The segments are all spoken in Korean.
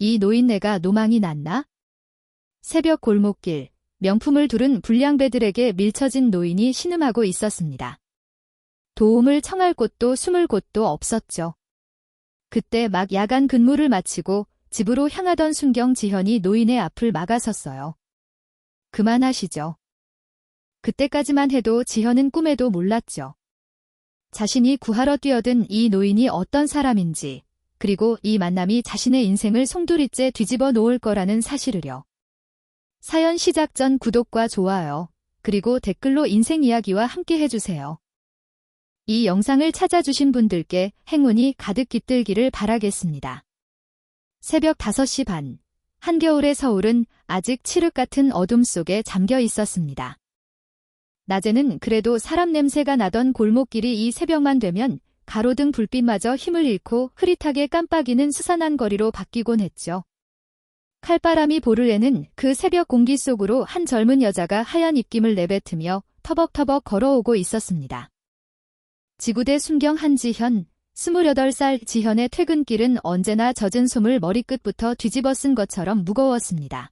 이 노인네가 노망이 났나? 새벽 골목길, 명품을 두른 불량배들에게 밀쳐진 노인이 신음하고 있었습니다. 도움을 청할 곳도 숨을 곳도 없었죠. 그때 막 야간 근무를 마치고 집으로 향하던 순경 지현이 노인의 앞을 막아섰어요. 그만하시죠. 그때까지만 해도 지현은 꿈에도 몰랐죠. 자신이 구하러 뛰어든 이 노인이 어떤 사람인지, 그리고 이 만남이 자신의 인생을 송두리째 뒤집어 놓을 거라는 사실을요. 사연 시작 전 구독과 좋아요, 그리고 댓글로 인생 이야기와 함께 해주세요. 이 영상을 찾아주신 분들께 행운이 가득 깃들기를 바라겠습니다. 새벽 5시 반, 한겨울의 서울은 아직 칠흑 같은 어둠 속에 잠겨 있었습니다. 낮에는 그래도 사람 냄새가 나던 골목길이 이 새벽만 되면 가로등 불빛마저 힘을 잃고 흐릿하게 깜빡이는 스산한 거리로 바뀌곤 했죠. 칼바람이 볼을 내는 그 새벽 공기 속으로 한 젊은 여자가 하얀 입김을 내뱉으며 터벅터벅 걸어오고 있었습니다. 지구대 순경 한지현, 28살 지현의 퇴근길은 언제나 젖은 솜을 머리끝부터 뒤집어 쓴 것처럼 무거웠습니다.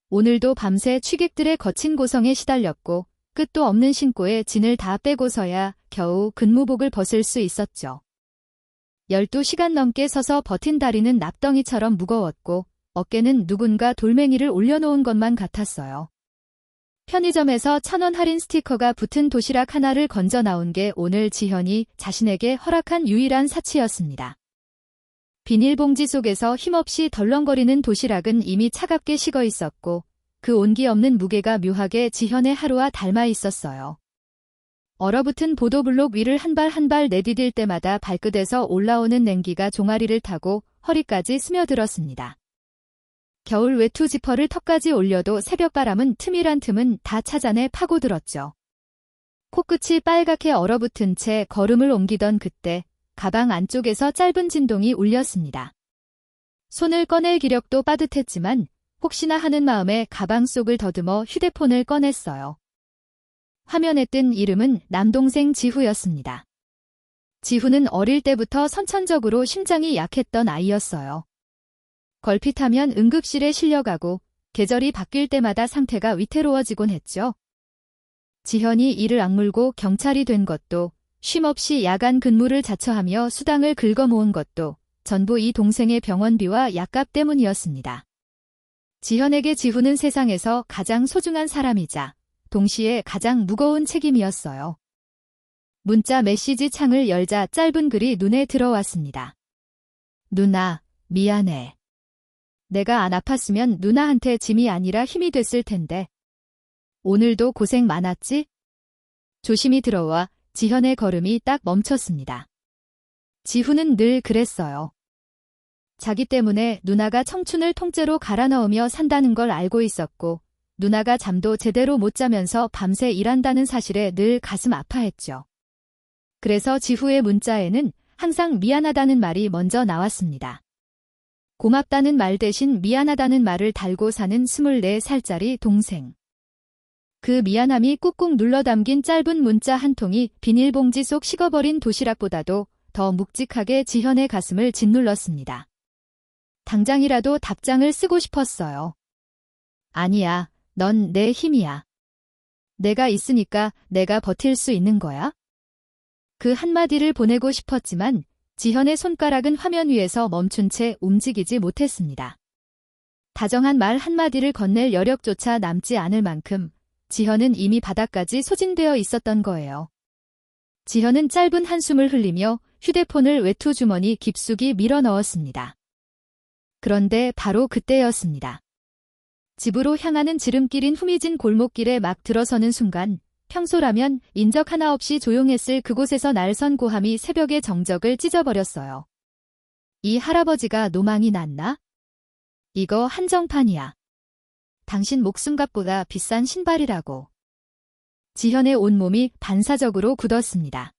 오늘도 밤새 취객들의 거친 고성에 시달렸고 끝도 없는 신고에 진을 다 빼고서야 겨우 근무복을 벗을 수 있었죠. 12시간 넘게 서서 버틴 다리는 납덩이처럼 무거웠고 어깨는 누군가 돌멩이를 올려놓은 것만 같았어요. 편의점에서 1,000원 할인 스티커가 붙은 도시락 하나를 건져 나온 게 오늘 지현이 자신에게 허락한 유일한 사치였습니다. 비닐봉지 속에서 힘없이 덜렁거리는 도시락은 이미 차갑게 식어 있었고 그 온기 없는 무게가 묘하게 지현의 하루와 닮아 있었어요. 얼어붙은 보도블록 위를 한 발 한 발 내디딜 때마다 발끝에서 올라오는 냉기가 종아리를 타고 허리까지 스며들었습니다. 겨울 외투 지퍼를 턱까지 올려도 새벽바람은 틈이란 틈은 다 찾아내 파고들었죠. 코끝이 빨갛게 얼어붙은 채 걸음을 옮기던 그때 가방 안쪽에서 짧은 진동이 울렸습니다. 손을 꺼낼 기력도 빠듯했지만 혹시나 하는 마음에 가방 속을 더듬어 휴대폰을 꺼냈어요. 화면에 뜬 이름은 남동생 지후였습니다. 지후는 어릴 때부터 선천적으로 심장이 약했던 아이였어요. 걸핏하면 응급실에 실려가고 계절이 바뀔 때마다 상태가 위태로워지곤 했죠. 지현이 이를 악물고 경찰이 된 것도 쉼없이 야간 근무를 자처하며 수당을 긁어 모은 것도 전부 이 동생의 병원비와 약값 때문이었습니다. 지현에게 지후는 세상에서 가장 소중한 사람이자 동시에 가장 무거운 책임이었어요. 문자 메시지 창을 열자 짧은 글이 눈에 들어왔습니다. 누나, 미안해. 내가 안 아팠으면 누나한테 짐이 아니라 힘이 됐을 텐데. 오늘도 고생 많았지? 조심히 들어와 지현의 걸음이 딱 멈췄습니다. 지후는 늘 그랬어요. 자기 때문에 누나가 청춘을 통째로 갈아 넣으며 산다는 걸 알고 있었고 누나가 잠도 제대로 못 자면서 밤새 일한다는 사실에 늘 가슴 아파했죠. 그래서 지후의 문자에는 항상 미안하다는 말이 먼저 나왔습니다. 고맙다는 말 대신 미안하다는 말을 달고 사는 24살짜리 동생. 그 미안함이 꾹꾹 눌러 담긴 짧은 문자 한 통이 비닐봉지 속 식어버린 도시락보다도 더 묵직하게 지현의 가슴을 짓눌렀습니다. 당장이라도 답장을 쓰고 싶었어요. 아니야, 넌 내 힘이야. 내가 있으니까 내가 버틸 수 있는 거야? 그 한마디를 보내고 싶었지만 지현의 손가락은 화면 위에서 멈춘 채 움직이지 못했습니다. 다정한 말 한마디를 건넬 여력조차 남지 않을 만큼 지현은 이미 바닥까지 소진되어 있었던 거예요. 지현은 짧은 한숨을 흘리며 휴대폰을 외투 주머니 깊숙이 밀어 넣었습니다. 그런데 바로 그때였습니다. 집으로 향하는 지름길인 후미진 골목길에 막 들어서는 순간 평소라면 인적 하나 없이 조용했을 그곳에서 날선 고함이 새벽의 정적을 찢어버렸어요. 이 할아버지가 노망이 났나? 이거 한정판이야. 당신 목숨값보다 비싼 신발이라고. 지현의 온몸이 반사적으로 굳었습니다.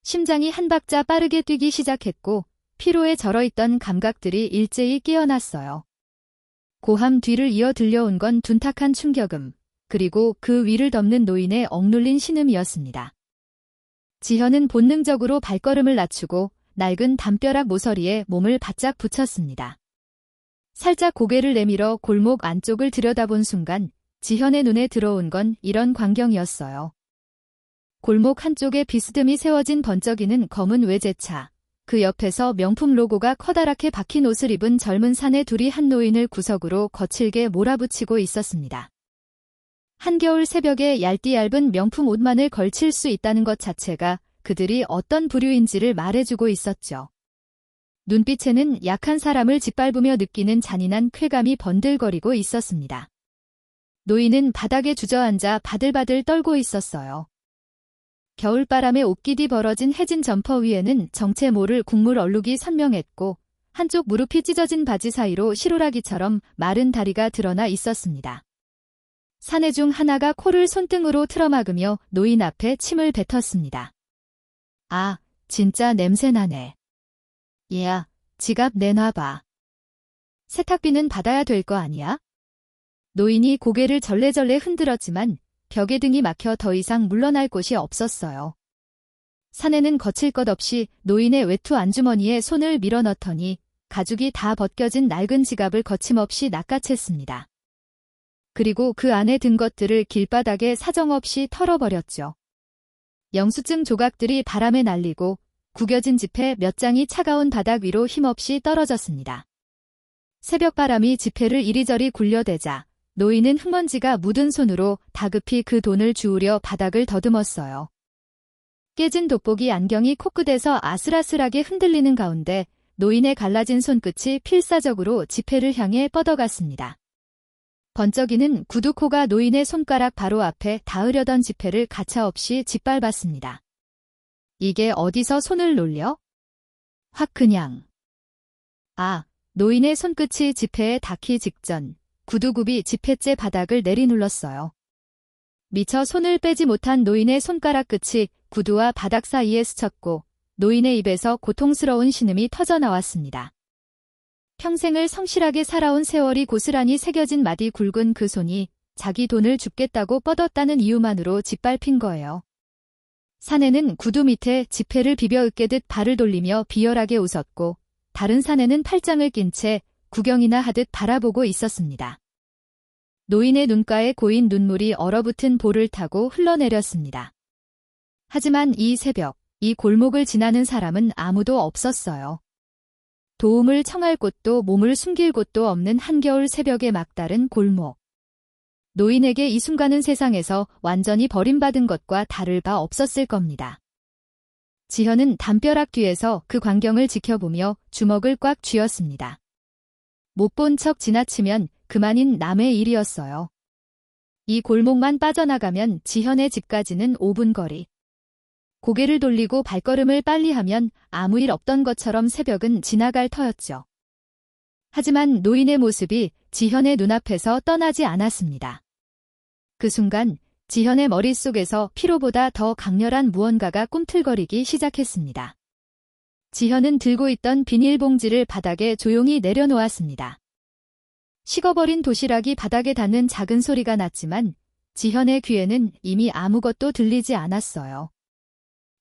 심장이 한 박자 빠르게 뛰기 시작했고 피로에 절어있던 감각들이 일제히 깨어났어요. 고함 뒤를 이어 들려온 건 둔탁한 충격음, 그리고 그 위를 덮는 노인의 억눌린 신음이었습니다. 지현은 본능적으로 발걸음을 낮추고 낡은 담벼락 모서리에 몸을 바짝 붙였습니다. 살짝 고개를 내밀어 골목 안쪽을 들여다본 순간 지현의 눈에 들어온 건 이런 광경이었어요. 골목 한쪽에 비스듬히 세워진 번쩍이는 검은 외제차. 그 옆에서 명품 로고가 커다랗게 박힌 옷을 입은 젊은 사내 둘이 한 노인을 구석으로 거칠게 몰아붙이고 있었습니다. 한겨울 새벽에 얇디 얇은 명품 옷만을 걸칠 수 있다는 것 자체가 그들이 어떤 부류인지를 말해주고 있었죠. 눈빛에는 약한 사람을 짓밟으며 느끼는 잔인한 쾌감이 번들거리고 있었습니다. 노인은 바닥에 주저앉아 바들바들 떨고 있었어요. 겨울바람에 옷깃이 벌어진 해진 점퍼 위에는 정체 모를 국물 얼룩이 선명했고 한쪽 무릎이 찢어진 바지 사이로 시루라기처럼 마른 다리가 드러나 있었습니다. 사내 중 하나가 코를 손등으로 틀어막으며 노인 앞에 침을 뱉었습니다. 아, 진짜 냄새나네. 얘야, 지갑 내놔봐. 세탁비는 받아야 될 거 아니야? 노인이 고개를 절레절레 흔들었지만 벽에 등이 막혀 더 이상 물러날 곳이 없었어요. 사내는 거칠 것 없이 노인의 외투 안주머니에 손을 밀어넣더니 가죽이 다 벗겨진 낡은 지갑을 거침없이 낚아챘습니다. 그리고 그 안에 든 것들을 길바닥에 사정없이 털어버렸죠. 영수증 조각들이 바람에 날리고 구겨진 지폐 몇 장이 차가운 바닥 위로 힘없이 떨어졌습니다. 새벽바람이 지폐를 이리저리 굴려대자 노인은 흙먼지가 묻은 손으로 다급히 그 돈을 주우려 바닥을 더듬었어요. 깨진 돋보기 안경이 코끝에서 아슬아슬하게 흔들리는 가운데 노인의 갈라진 손끝이 필사적으로 지폐를 향해 뻗어갔습니다. 번쩍이는 구두코가 노인의 손가락 바로 앞에 닿으려던 지폐를 가차없이 짓밟았습니다. 이게 어디서 손을 놀려? 확 그냥. 아, 노인의 손끝이 지폐에 닿기 직전 구두굽이 지폐째 바닥을 내리눌렀어요. 미처 손을 빼지 못한 노인의 손가락 끝이 구두와 바닥 사이에 스쳤고 노인의 입에서 고통스러운 신음이 터져나왔습니다. 평생을 성실하게 살아온 세월이 고스란히 새겨진 마디 굵은 그 손이 자기 돈을 줍겠다고 뻗었다는 이유만으로 짓밟힌 거예요. 사내는 구두 밑에 지폐를 비벼 으깨듯 발을 돌리며 비열하게 웃었고 다른 사내는 팔짱을 낀 채 구경이나 하듯 바라보고 있었습니다. 노인의 눈가에 고인 눈물이 얼어붙은 볼을 타고 흘러내렸습니다. 하지만 이 새벽, 이 골목을 지나는 사람은 아무도 없었어요. 도움을 청할 곳도 몸을 숨길 곳도 없는 한겨울 새벽의 막다른 골목. 노인에게 이 순간은 세상에서 완전히 버림받은 것과 다를 바 없었을 겁니다. 지현은 담벼락 뒤에서 그 광경을 지켜보며 주먹을 꽉 쥐었습니다. 못 본 척 지나치면 그만인 남의 일이었어요. 이 골목만 빠져나가면 지현의 집까지는 5분 거리. 고개를 돌리고 발걸음을 빨리 하면 아무 일 없던 것처럼 새벽은 지나갈 터였죠. 하지만 노인의 모습이 지현의 눈앞에서 떠나지 않았습니다. 그 순간 지현의 머릿속에서 피로보다 더 강렬한 무언가가 꿈틀거리기 시작했습니다. 지현은 들고 있던 비닐봉지를 바닥에 조용히 내려놓았습니다. 식어버린 도시락이 바닥에 닿는 작은 소리가 났지만 지현의 귀에는 이미 아무것도 들리지 않았어요.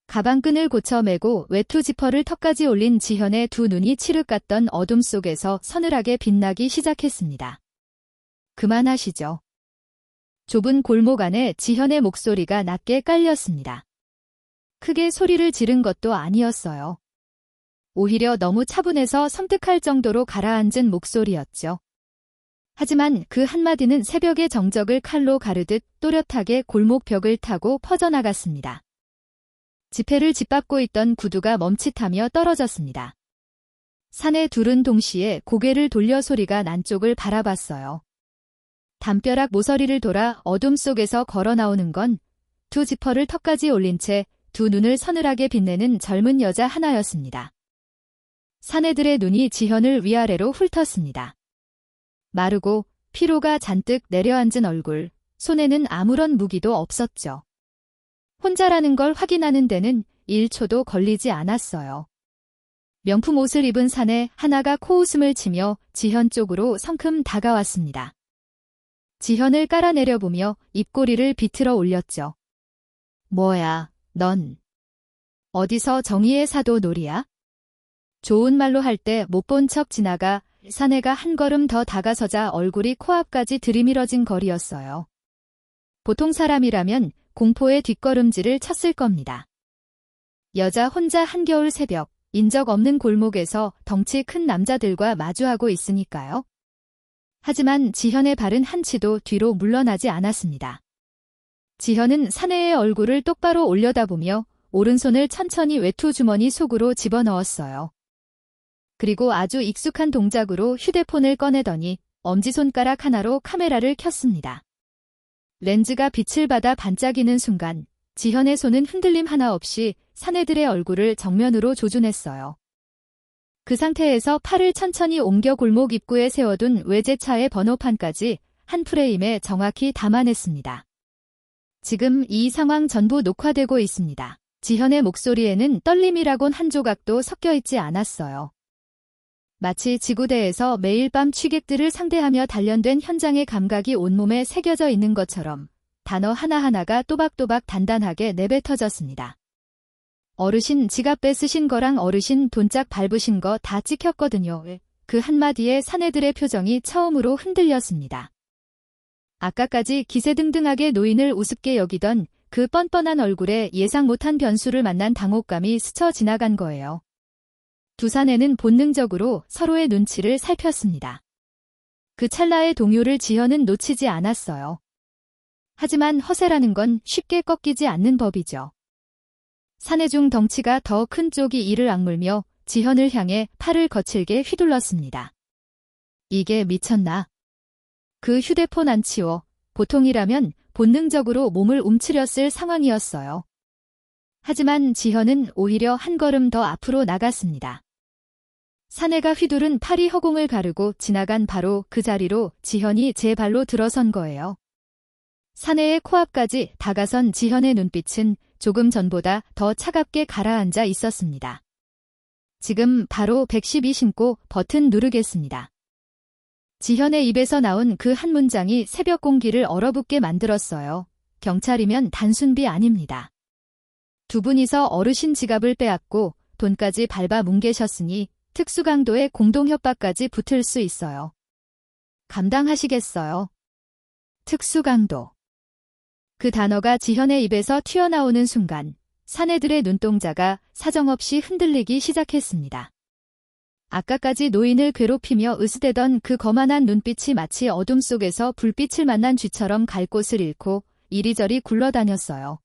가방끈을 고쳐 매고 외투 지퍼를 턱까지 올린 지현의 두 눈이 칠흑 같던 어둠 속에서 서늘하게 빛나기 시작했습니다. 그만하시죠. 좁은 골목 안에 지현의 목소리가 낮게 깔렸습니다. 크게 소리를 지른 것도 아니었어요. 오히려 너무 차분해서 섬뜩할 정도로 가라앉은 목소리였죠. 하지만 그 한마디는 새벽의 정적을 칼로 가르듯 또렷하게 골목 벽을 타고 퍼져나갔습니다. 지폐를 짓밟고 있던 구두가 멈칫하며 떨어졌습니다. 사내 둘은 동시에 고개를 돌려 소리가 난 쪽을 바라봤어요. 담벼락 모서리를 돌아 어둠 속에서 걸어 나오는 건 두 지퍼를 턱까지 올린 채 두 눈을 서늘하게 빛내는 젊은 여자 하나였습니다. 사내들의 눈이 지현을 위아래로 훑었습니다. 마르고 피로가 잔뜩 내려앉은 얼굴, 손에는 아무런 무기도 없었죠. 혼자라는 걸 확인하는 데는 1초도 걸리지 않았어요. 명품 옷을 입은 사내 하나가 코웃음을 치며 지현 쪽으로 성큼 다가왔습니다. 지현을 깔아내려보며 입꼬리를 비틀어 올렸죠. 뭐야, 넌. 어디서 정의의 사도 놀이야? 좋은 말로 할 때 못 본 척 지나가 사내가 한 걸음 더 다가서자 얼굴이 코앞까지 들이밀어진 거리였어요. 보통 사람이라면 공포의 뒷걸음질을 쳤을 겁니다. 여자 혼자 한겨울 새벽, 인적 없는 골목에서 덩치 큰 남자들과 마주하고 있으니까요. 하지만 지현의 발은 한치도 뒤로 물러나지 않았습니다. 지현은 사내의 얼굴을 똑바로 올려다보며 오른손을 천천히 외투 주머니 속으로 집어넣었어요. 그리고 아주 익숙한 동작으로 휴대폰을 꺼내더니 엄지손가락 하나로 카메라를 켰습니다. 렌즈가 빛을 받아 반짝이는 순간 지현의 손은 흔들림 하나 없이 사내들의 얼굴을 정면으로 조준했어요. 그 상태에서 팔을 천천히 옮겨 골목 입구에 세워둔 외제차의 번호판까지 한 프레임에 정확히 담아냈습니다. 지금 이 상황 전부 녹화되고 있습니다. 지현의 목소리에는 떨림이라곤 한 조각도 섞여 있지 않았어요. 마치 지구대에서 매일 밤 취객들을 상대하며 단련된 현장의 감각이 온몸에 새겨져 있는 것처럼 단어 하나하나가 또박또박 단단하게 내뱉어졌습니다. 어르신 지갑 뺏으신 거랑 어르신 돈짝 밟으신 거 다 찍혔거든요. 그 한마디에 사내들의 표정이 처음으로 흔들렸습니다. 아까까지 기세등등하게 노인을 우습게 여기던 그 뻔뻔한 얼굴에 예상 못한 변수를 만난 당혹감이 스쳐 지나간 거예요. 두 사내는 본능적으로 서로의 눈치를 살폈습니다. 그 찰나의 동요를 지현은 놓치지 않았어요. 하지만 허세라는 건 쉽게 꺾이지 않는 법이죠. 사내 중 덩치가 더 큰 쪽이 이를 악물며 지현을 향해 팔을 거칠게 휘둘렀습니다. 이게 미쳤나? 그 휴대폰 안 치워. 보통이라면 본능적으로 몸을 움츠렸을 상황이었어요. 하지만 지현은 오히려 한 걸음 더 앞으로 나갔습니다. 사내가 휘두른 팔이 허공을 가르고 지나간 바로 그 자리로 지현이 제 발로 들어선 거예요. 사내의 코앞까지 다가선 지현의 눈빛은 조금 전보다 더 차갑게 가라앉아 있었습니다. 지금 바로 112 신고 버튼 누르겠습니다. 지현의 입에서 나온 그 한 문장이 새벽 공기를 얼어붙게 만들었어요. 경찰이면 단순비 아닙니다. 두 분이서 어르신 지갑을 빼앗고 돈까지 밟아 뭉개셨으니 특수강도의 공동협박까지 붙을 수 있어요. 감당하시겠어요? 특수강도. 그 단어가 지현의 입에서 튀어나오는 순간 사내들의 눈동자가 사정없이 흔들리기 시작했습니다. 아까까지 노인을 괴롭히며 으스대던 그 거만한 눈빛이 마치 어둠 속에서 불빛을 만난 쥐처럼 갈 곳을 잃고 이리저리 굴러다녔어요.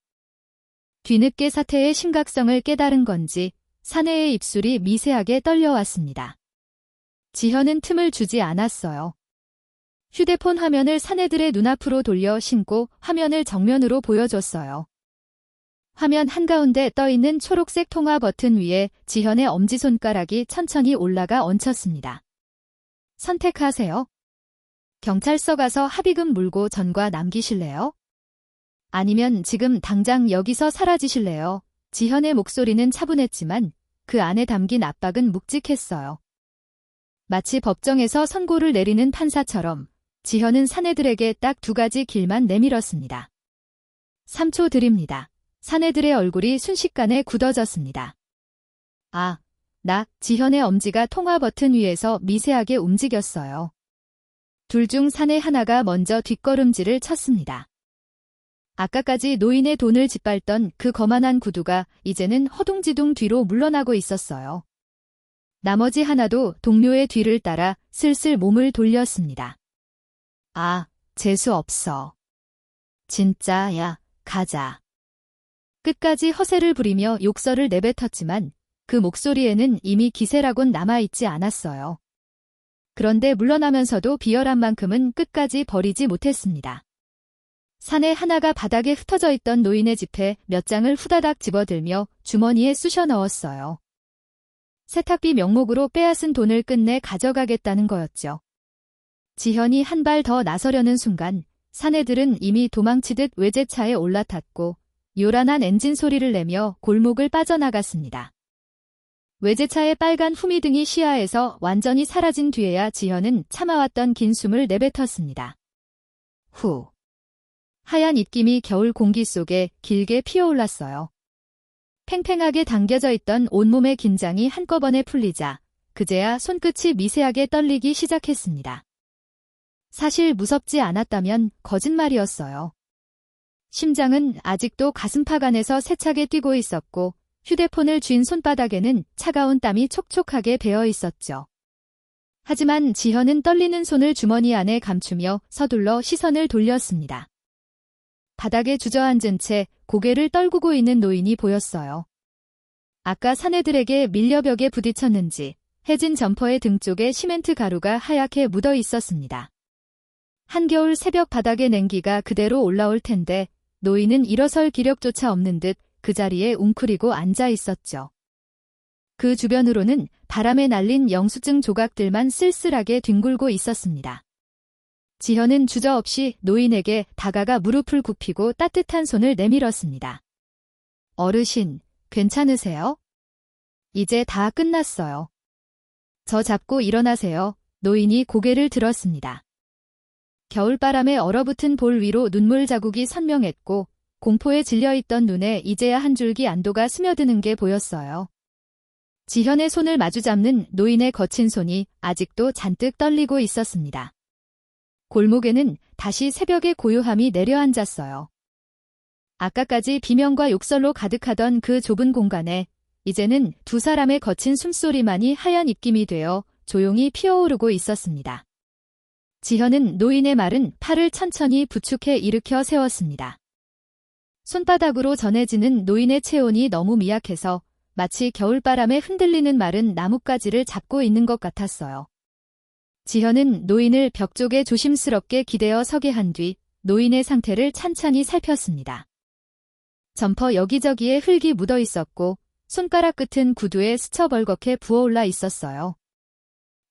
뒤늦게 사태의 심각성을 깨달은 건지 사내의 입술이 미세하게 떨려왔습니다. 지현은 틈을 주지 않았어요. 휴대폰 화면을 사내들의 눈앞으로 돌려 신고 화면을 정면으로 보여줬어요. 화면 한가운데 떠있는 초록색 통화 버튼 위에 지현의 엄지손가락이 천천히 올라가 얹혔습니다. 선택하세요. 경찰서 가서 합의금 물고 전과 남기실래요? 아니면 지금 당장 여기서 사라지실래요? 지현의 목소리는 차분했지만 그 안에 담긴 압박은 묵직했어요. 마치 법정에서 선고를 내리는 판사처럼 지현은 사내들에게 딱 두 가지 길만 내밀었습니다. 3초 드립니다. 사내들의 얼굴이 순식간에 굳어졌습니다. 지현의 엄지가 통화 버튼 위에서 미세하게 움직였어요. 둘 중 사내 하나가 먼저 뒷걸음질을 쳤습니다. 아까까지 노인의 돈을 짓밟던 그 거만한 구두가 이제는 허둥지둥 뒤로 물러나고 있었어요. 나머지 하나도 동료의 뒤를 따라 슬슬 몸을 돌렸습니다. 재수 없어. 진짜야, 가자. 끝까지 허세를 부리며 욕설을 내뱉었지만 그 목소리에는 이미 기세라곤 남아있지 않았어요. 그런데 물러나면서도 비열한 만큼은 끝까지 버리지 못했습니다. 사내 하나가 바닥에 흩어져 있던 노인의 지폐 몇 장을 후다닥 집어들며 주머니에 쑤셔 넣었어요. 세탁비 명목으로 빼앗은 돈을 끝내 가져가겠다는 거였죠. 지현이 한 발 더 나서려는 순간 사내들은 이미 도망치듯 외제차에 올라탔고 요란한 엔진 소리를 내며 골목을 빠져나갔습니다. 외제차의 빨간 후미등이 시야에서 완전히 사라진 뒤에야 지현은 참아왔던 긴 숨을 내뱉었습니다. 후. 하얀 입김이 겨울 공기 속에 길게 피어올랐어요. 팽팽하게 당겨져 있던 온몸의 긴장이 한꺼번에 풀리자 그제야 손끝이 미세하게 떨리기 시작했습니다. 사실 무섭지 않았다면 거짓말이었어요. 심장은 아직도 가슴팍 안에서 세차게 뛰고 있었고 휴대폰을 쥔 손바닥에는 차가운 땀이 촉촉하게 배어 있었죠. 하지만 지현은 떨리는 손을 주머니 안에 감추며 서둘러 시선을 돌렸습니다. 바닥에 주저앉은 채 고개를 떨구고 있는 노인이 보였어요. 아까 사내들에게 밀려 벽에 부딪혔는지 해진 점퍼의 등 쪽에 시멘트 가루가 하얗게 묻어 있었습니다. 한겨울 새벽 바닥의 냉기가 그대로 올라올 텐데 노인은 일어설 기력조차 없는 듯 그 자리에 웅크리고 앉아 있었죠. 그 주변으로는 바람에 날린 영수증 조각들만 쓸쓸하게 뒹굴고 있었습니다. 지현은 주저없이 노인에게 다가가 무릎을 굽히고 따뜻한 손을 내밀었습니다. 어르신, 괜찮으세요? 이제 다 끝났어요. 저 잡고 일어나세요. 노인이 고개를 들었습니다. 겨울바람에 얼어붙은 볼 위로 눈물 자국이 선명했고 공포에 질려있던 눈에 이제야 한 줄기 안도가 스며드는 게 보였어요. 지현의 손을 마주잡는 노인의 거친 손이 아직도 잔뜩 떨리고 있었습니다. 골목에는 다시 새벽의 고요함이 내려앉았어요. 아까까지 비명과 욕설로 가득하던 그 좁은 공간에 이제는 두 사람의 거친 숨소리만이 하얀 입김이 되어 조용히 피어오르고 있었습니다. 지현은 노인의 마른 팔을 천천히 부축해 일으켜 세웠습니다. 손바닥으로 전해지는 노인의 체온이 너무 미약해서 마치 겨울바람에 흔들리는 마른 나뭇가지를 잡고 있는 것 같았어요. 지현은 노인을 벽 쪽에 조심스럽게 기대어 서게 한 뒤 노인의 상태를 찬찬히 살폈습니다. 점퍼 여기저기에 흙이 묻어 있었고 손가락 끝은 구두에 스쳐 벌겋게 부어올라 있었어요.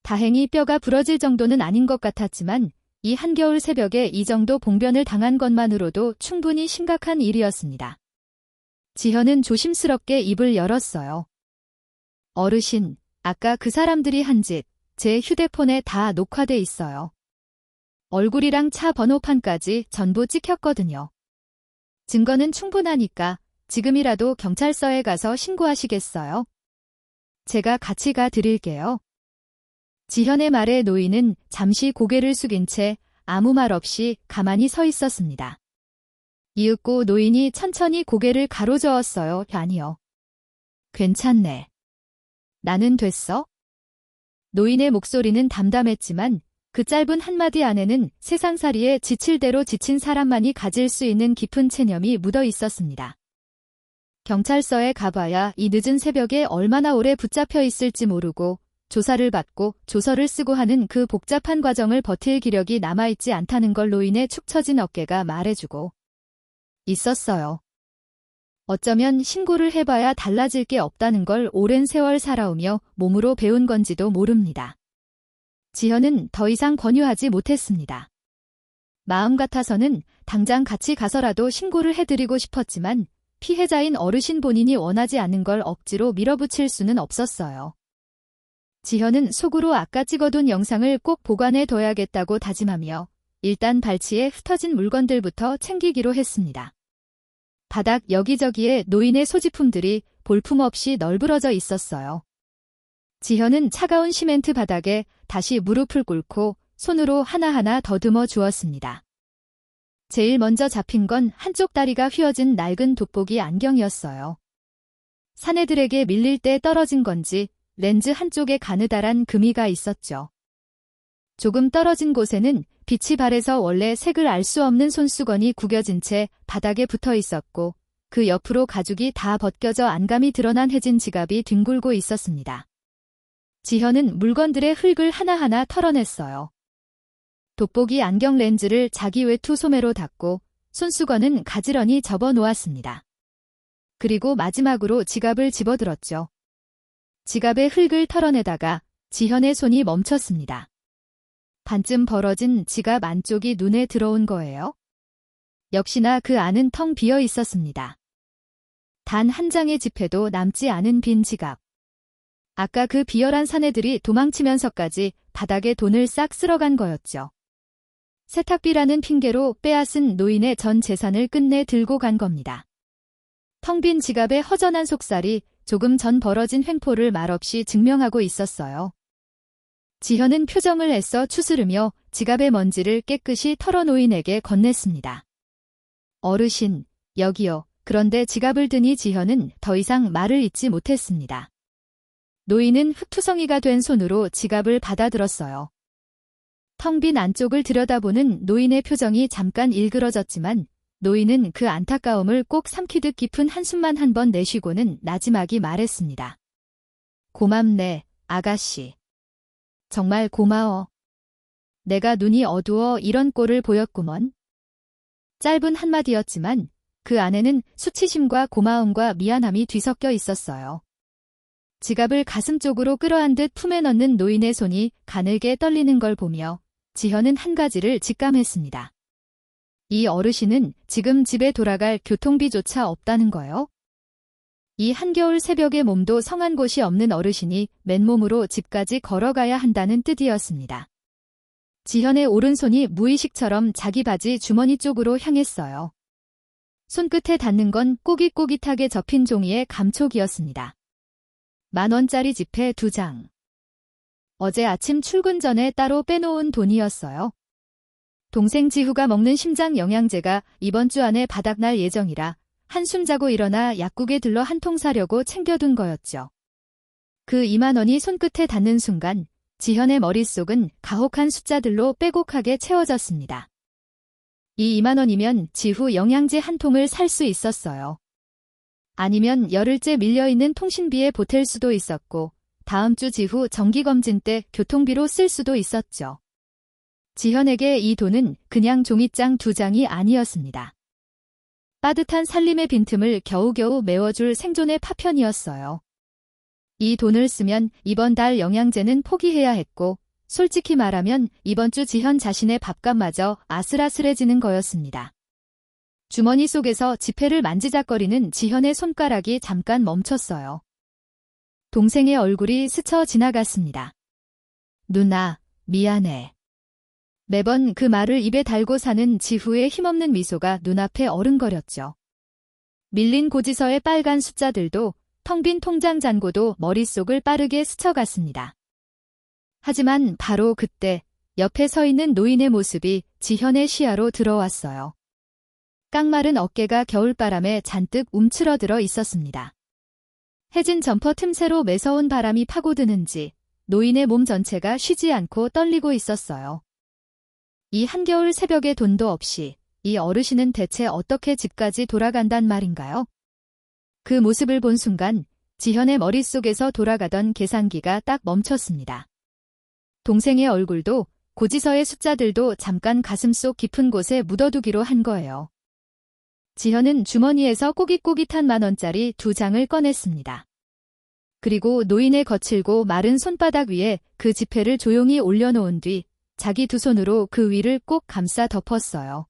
다행히 뼈가 부러질 정도는 아닌 것 같았지만 이 한겨울 새벽에 이 정도 봉변을 당한 것만으로도 충분히 심각한 일이었습니다. 지현은 조심스럽게 입을 열었어요. 어르신, 아까 그 사람들이 한 짓, 제 휴대폰에 다 녹화돼 있어요. 얼굴이랑 차 번호판까지 전부 찍혔거든요. 증거는 충분하니까 지금이라도 경찰서에 가서 신고하시겠어요? 제가 같이 가 드릴게요. 지현의 말에 노인은 잠시 고개를 숙인 채 아무 말 없이 가만히 서 있었습니다. 이윽고 노인이 천천히 고개를 가로저었어요. 아니요. 괜찮네. 나는 됐어? 노인의 목소리는 담담했지만 그 짧은 한마디 안에는 세상살이에 지칠 대로 지친 사람만이 가질 수 있는 깊은 체념이 묻어 있었습니다. 경찰서에 가봐야 이 늦은 새벽에 얼마나 오래 붙잡혀 있을지 모르고 조사를 받고 조서를 쓰고 하는 그 복잡한 과정을 버틸 기력이 남아있지 않다는 걸 노인의 축 처진 어깨가 말해주고 있었어요. 어쩌면 신고를 해봐야 달라질 게 없다는 걸 오랜 세월 살아오며 몸으로 배운 건지도 모릅니다. 지현은 더 이상 권유하지 못했습니다. 마음 같아서는 당장 같이 가서라도 신고를 해드리고 싶었지만 피해자인 어르신 본인이 원하지 않는 걸 억지로 밀어붙일 수는 없었어요. 지현은 속으로 아까 찍어둔 영상을 꼭 보관해 둬야겠다고 다짐하며 일단 발치에 흩어진 물건들부터 챙기기로 했습니다. 바닥 여기저기에 노인의 소지품들이 볼품없이 널브러져 있었어요. 지현은 차가운 시멘트 바닥에 다시 무릎을 꿇고 손으로 하나하나 더듬어 주었습니다. 제일 먼저 잡힌 건 한쪽 다리가 휘어진 낡은 돋보기 안경이었어요. 사내들에게 밀릴 때 떨어진 건지 렌즈 한쪽에 가느다란 금이가 있었죠. 조금 떨어진 곳에는 빛이 발해서 원래 색을 알 수 없는 손수건이 구겨진 채 바닥에 붙어 있었고 그 옆으로 가죽이 다 벗겨져 안감이 드러난 해진 지갑이 뒹굴고 있었습니다. 지현은 물건들의 흙을 하나하나 털어냈어요. 돋보기 안경 렌즈를 자기 외투 소매로 닫고 손수건은 가지런히 접어 놓았습니다. 그리고 마지막으로 지갑을 집어들었죠. 지갑의 흙을 털어내다가 지현의 손이 멈췄습니다. 반쯤 벌어진 지갑 안쪽이 눈에 들어온 거예요. 역시나 그 안은 텅 비어 있었습니다. 단 한 장의 지폐도 남지 않은 빈 지갑. 아까 그 비열한 사내들이 도망치면서까지 바닥에 돈을 싹 쓸어간 거였죠. 세탁비라는 핑계로 빼앗은 노인의 전 재산을 끝내 들고 간 겁니다. 텅 빈 지갑의 허전한 속살이 조금 전 벌어진 횡포를 말없이 증명하고 있었어요. 지현은 표정을 애써 추스르며 지갑의 먼지를 깨끗이 털어 노인에게 건넸습니다. 어르신, 여기요. 그런데 지갑을 드니 지현은 더 이상 말을 잇지 못했습니다. 노인은 흙투성이가 된 손으로 지갑을 받아들었어요. 텅 빈 안쪽을 들여다보는 노인의 표정이 잠깐 일그러졌지만 노인은 그 안타까움을 꼭 삼키듯 깊은 한숨만 한 번 내쉬고는 나지막이 말했습니다. 고맙네, 아가씨. 정말 고마워. 내가 눈이 어두워 이런 꼴을 보였구먼. 짧은 한마디였지만 그 안에는 수치심과 고마움과 미안함이 뒤섞여 있었어요. 지갑을 가슴 쪽으로 끌어안듯 품에 넣는 노인의 손이 가늘게 떨리는 걸 보며 지현은 한 가지를 직감했습니다. 이 어르신은 지금 집에 돌아갈 교통비조차 없다는 거요? 이 한겨울 새벽에 몸도 성한 곳이 없는 어르신이 맨몸으로 집까지 걸어가야 한다는 뜻이었습니다. 지현의 오른손이 무의식처럼 자기 바지 주머니 쪽으로 향했어요. 손끝에 닿는 건 꼬깃꼬깃하게 접힌 종이의 감촉이었습니다. 10,000원짜리 지폐 2장. 어제 아침 출근 전에 따로 빼놓은 돈이었어요. 동생 지후가 먹는 심장 영양제가 이번 주 안에 바닥날 예정이라 한숨 자고 일어나 약국에 들러 한 통 사려고 챙겨둔 거였죠. 그 20,000원이 손끝에 닿는 순간 지현의 머릿속은 가혹한 숫자들로 빼곡하게 채워졌습니다. 이 20,000원이면 지후 영양제 한 통을 살 수 있었어요. 아니면 열흘째 밀려있는 통신비에 보탤 수도 있었고 다음 주 지후 정기검진 때 교통비로 쓸 수도 있었죠. 지현에게 이 돈은 그냥 종이장 2장이 아니었습니다. 빠듯한 살림의 빈틈을 겨우겨우 메워줄 생존의 파편이었어요. 이 돈을 쓰면 이번 달 영양제는 포기해야 했고 솔직히 말하면 이번 주 지현 자신의 밥값마저 아슬아슬해지는 거였습니다. 주머니 속에서 지폐를 만지작거리는 지현의 손가락이 잠깐 멈췄어요. 동생의 얼굴이 스쳐 지나갔습니다. 누나, 미안해. 매번 그 말을 입에 달고 사는 지후의 힘없는 미소가 눈앞에 어른거렸죠. 밀린 고지서의 빨간 숫자들도 텅 빈 통장 잔고도 머릿속을 빠르게 스쳐갔습니다. 하지만 바로 그때 옆에 서 있는 노인의 모습이 지현의 시야로 들어왔어요. 깡마른 어깨가 겨울바람에 잔뜩 움츠러들어 있었습니다. 해진 점퍼 틈새로 매서운 바람이 파고드는지 노인의 몸 전체가 쉬지 않고 떨리고 있었어요. 이 한겨울 새벽에 돈도 없이 이 어르신은 대체 어떻게 집까지 돌아간단 말인가요? 그 모습을 본 순간 지현의 머릿속에서 돌아가던 계산기가 딱 멈췄습니다. 동생의 얼굴도 고지서의 숫자들도 잠깐 가슴속 깊은 곳에 묻어두기로 한 거예요. 지현은 주머니에서 꼬깃꼬깃한 10,000원짜리 2장을 꺼냈습니다. 그리고 노인의 거칠고 마른 손바닥 위에 그 지폐를 조용히 올려놓은 뒤 자기 두 손으로 그 위를 꼭 감싸 덮었어요.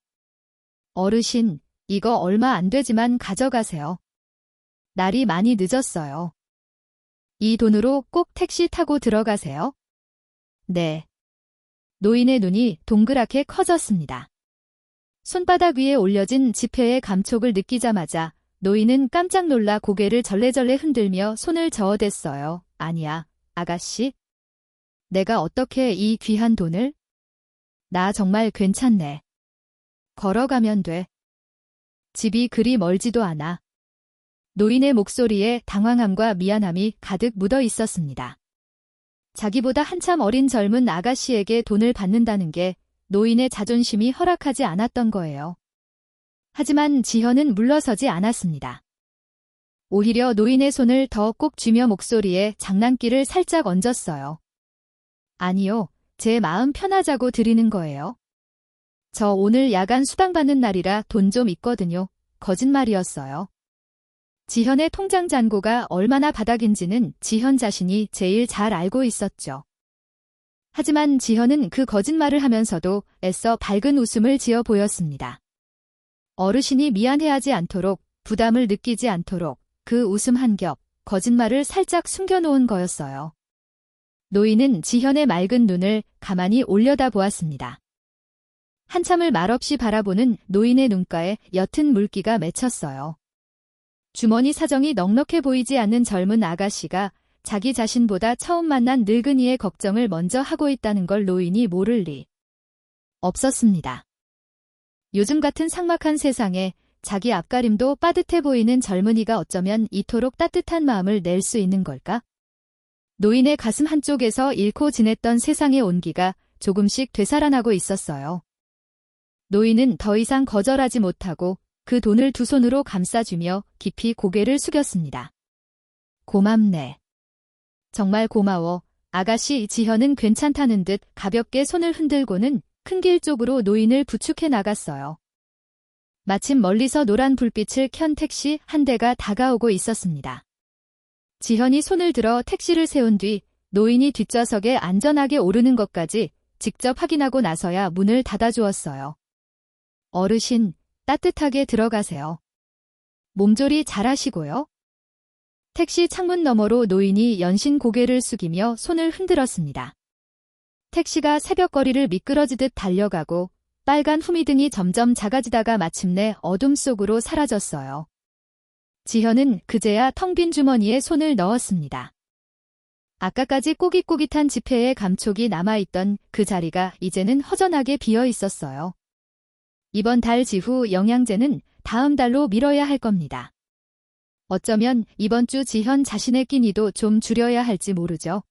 어르신, 이거 얼마 안 되지만 가져가세요. 날이 많이 늦었어요. 이 돈으로 꼭 택시 타고 들어가세요. 네. 노인의 눈이 동그랗게 커졌습니다. 손바닥 위에 올려진 지폐의 감촉을 느끼자마자 노인은 깜짝 놀라 고개를 절레절레 흔들며 손을 저어댔어요. 아니야, 아가씨. 내가 어떻게 이 귀한 돈을? 나 정말 괜찮네. 걸어가면 돼. 집이 그리 멀지도 않아. 노인의 목소리에 당황함과 미안함이 가득 묻어 있었습니다. 자기보다 한참 어린 젊은 아가씨에게 돈을 받는다는 게 노인의 자존심이 허락하지 않았던 거예요. 하지만 지현은 물러서지 않았습니다. 오히려 노인의 손을 더 꼭 쥐며 목소리에 장난기를 살짝 얹었어요. 아니요, 제 마음 편하자고 드리는 거예요. 저 오늘 야간 수당 받는 날이라 돈 좀 있거든요. 거짓말이었어요. 지현의 통장 잔고가 얼마나 바닥인지는 지현 자신이 제일 잘 알고 있었죠. 하지만 지현은 그 거짓말을 하면서도 애써 밝은 웃음을 지어 보였습니다. 어르신이 미안해하지 않도록, 부담을 느끼지 않도록 그 웃음 한 겹, 거짓말을 살짝 숨겨놓은 거였어요. 노인은 지현의 맑은 눈을 가만히 올려다 보았습니다. 한참을 말없이 바라보는 노인의 눈가에 옅은 물기가 맺혔어요. 주머니 사정이 넉넉해 보이지 않는 젊은 아가씨가 자기 자신보다 처음 만난 늙은이의 걱정을 먼저 하고 있다는 걸 노인이 모를 리 없었습니다. 요즘 같은 삭막한 세상에 자기 앞가림도 빠듯해 보이는 젊은이가 어쩌면 이토록 따뜻한 마음을 낼 수 있는 걸까? 노인의 가슴 한쪽에서 잃고 지냈던 세상의 온기가 조금씩 되살아나고 있었어요. 노인은 더 이상 거절하지 못하고 그 돈을 두 손으로 감싸주며 깊이 고개를 숙였습니다. 고맙네. 정말 고마워. 아가씨. 지현은 괜찮다는 듯 가볍게 손을 흔들고는 큰 길 쪽으로 노인을 부축해 나갔어요. 마침 멀리서 노란 불빛을 켠 택시 한 대가 다가오고 있었습니다. 지현이 손을 들어 택시를 세운 뒤 노인이 뒷좌석에 안전하게 오르는 것까지 직접 확인하고 나서야 문을 닫아주었어요. 어르신, 따뜻하게 들어가세요. 몸조리 잘하시고요. 택시 창문 너머로 노인이 연신 고개를 숙이며 손을 흔들었습니다. 택시가 새벽거리를 미끄러지듯 달려가고 빨간 후미등이 점점 작아지다가 마침내 어둠 속으로 사라졌어요. 지현은 그제야 텅 빈 주머니에 손을 넣었습니다. 아까까지 꼬깃꼬깃한 지폐의 감촉이 남아있던 그 자리가 이제는 허전하게 비어 있었어요. 이번 달 지후 영양제는 다음 달로 미뤄야 할 겁니다. 어쩌면 이번 주 지현 자신의 끼니도 좀 줄여야 할지 모르죠.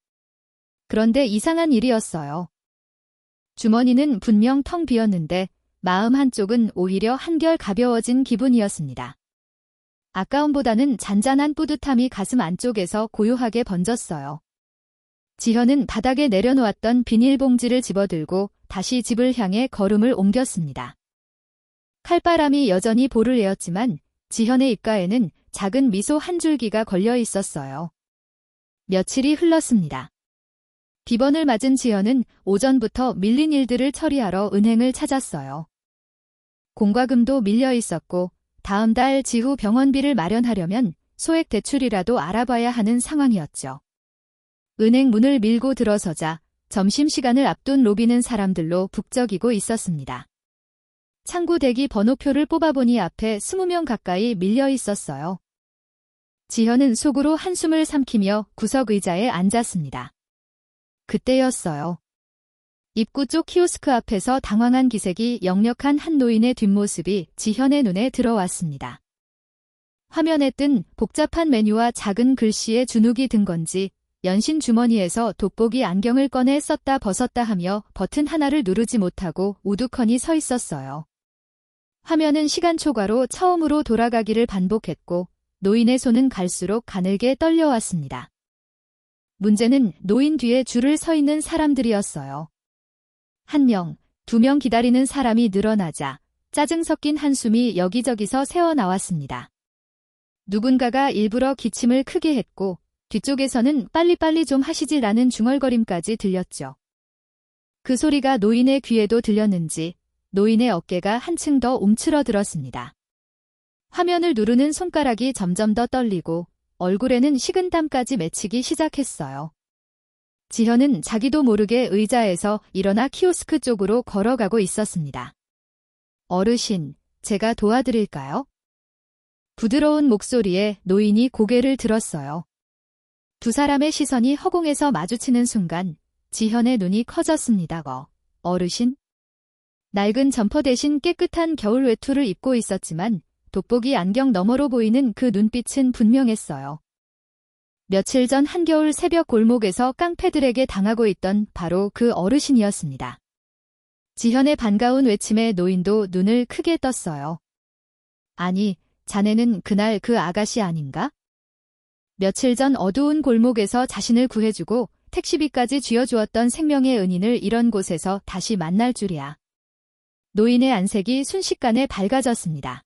그런데 이상한 일이었어요. 주머니는 분명 텅 비었는데 마음 한쪽은 오히려 한결 가벼워진 기분이었습니다. 아까움보다는 잔잔한 뿌듯함이 가슴 안쪽에서 고요하게 번졌어요. 지현은 바닥에 내려놓았던 비닐봉지를 집어들고 다시 집을 향해 걸음을 옮겼습니다. 칼바람이 여전히 볼을 내었지만 지현의 입가에는 작은 미소 한 줄기가 걸려 있었어요. 며칠이 흘렀습니다. 비번을 맞은 지현은 오전부터 밀린 일들을 처리하러 은행을 찾았어요. 공과금도 밀려 있었고 다음 달 지후 병원비를 마련하려면 소액 대출이라도 알아봐야 하는 상황이었죠. 은행 문을 밀고 들어서자 점심시간을 앞둔 로비는 사람들로 북적이고 있었습니다. 창구 대기 번호표를 뽑아보니 앞에 20명 가까이 밀려 있었어요. 지현은 속으로 한숨을 삼키며 구석 의자에 앉았습니다. 그때였어요. 입구 쪽 키오스크 앞에서 당황한 기색이 역력한 한 노인의 뒷모습이 지현의 눈에 들어왔습니다. 화면에 뜬 복잡한 메뉴와 작은 글씨에 주눅이 든 건지 연신 주머니에서 돋보기 안경을 꺼내 썼다 벗었다 하며 버튼 하나를 누르지 못하고 우두커니 서 있었어요. 화면은 시간 초과로 처음으로 돌아가기를 반복했고 노인의 손은 갈수록 가늘게 떨려왔습니다. 문제는 노인 뒤에 줄을 서 있는 사람들이었어요. 1명, 2명 기다리는 사람이 늘어나자 짜증 섞인 한숨이 여기저기서 새어나왔습니다. 누군가가 일부러 기침을 크게 했고 뒤쪽에서는 빨리빨리 좀 하시지라는 중얼거림까지 들렸죠. 그 소리가 노인의 귀에도 들렸는지 노인의 어깨가 한층 더 움츠러들었습니다. 화면을 누르는 손가락이 점점 더 떨리고 얼굴에는 식은땀까지 맺히기 시작했어요. 지현은 자기도 모르게 의자에서 일어나 키오스크 쪽으로 걸어가고 있었습니다. 어르신, 제가 도와드릴까요? 부드러운 목소리에 노인이 고개를 들었어요. 두 사람의 시선이 허공에서 마주치는 순간 지현의 눈이 커졌습니다. 어르신? 낡은 점퍼 대신 깨끗한 겨울 외투를 입고 있었지만 돋보기 안경 너머로 보이는 그 눈빛은 분명했어요. 며칠 전 한겨울 새벽 골목에서 깡패들에게 당하고 있던 바로 그 어르신이었습니다. 지현의 반가운 외침에 노인도 눈을 크게 떴어요. 아니, 자네는 그날 그 아가씨 아닌가? 며칠 전 어두운 골목에서 자신을 구해주고 택시비까지 쥐어주었던 생명의 은인을 이런 곳에서 다시 만날 줄이야. 노인의 안색이 순식간에 밝아졌습니다.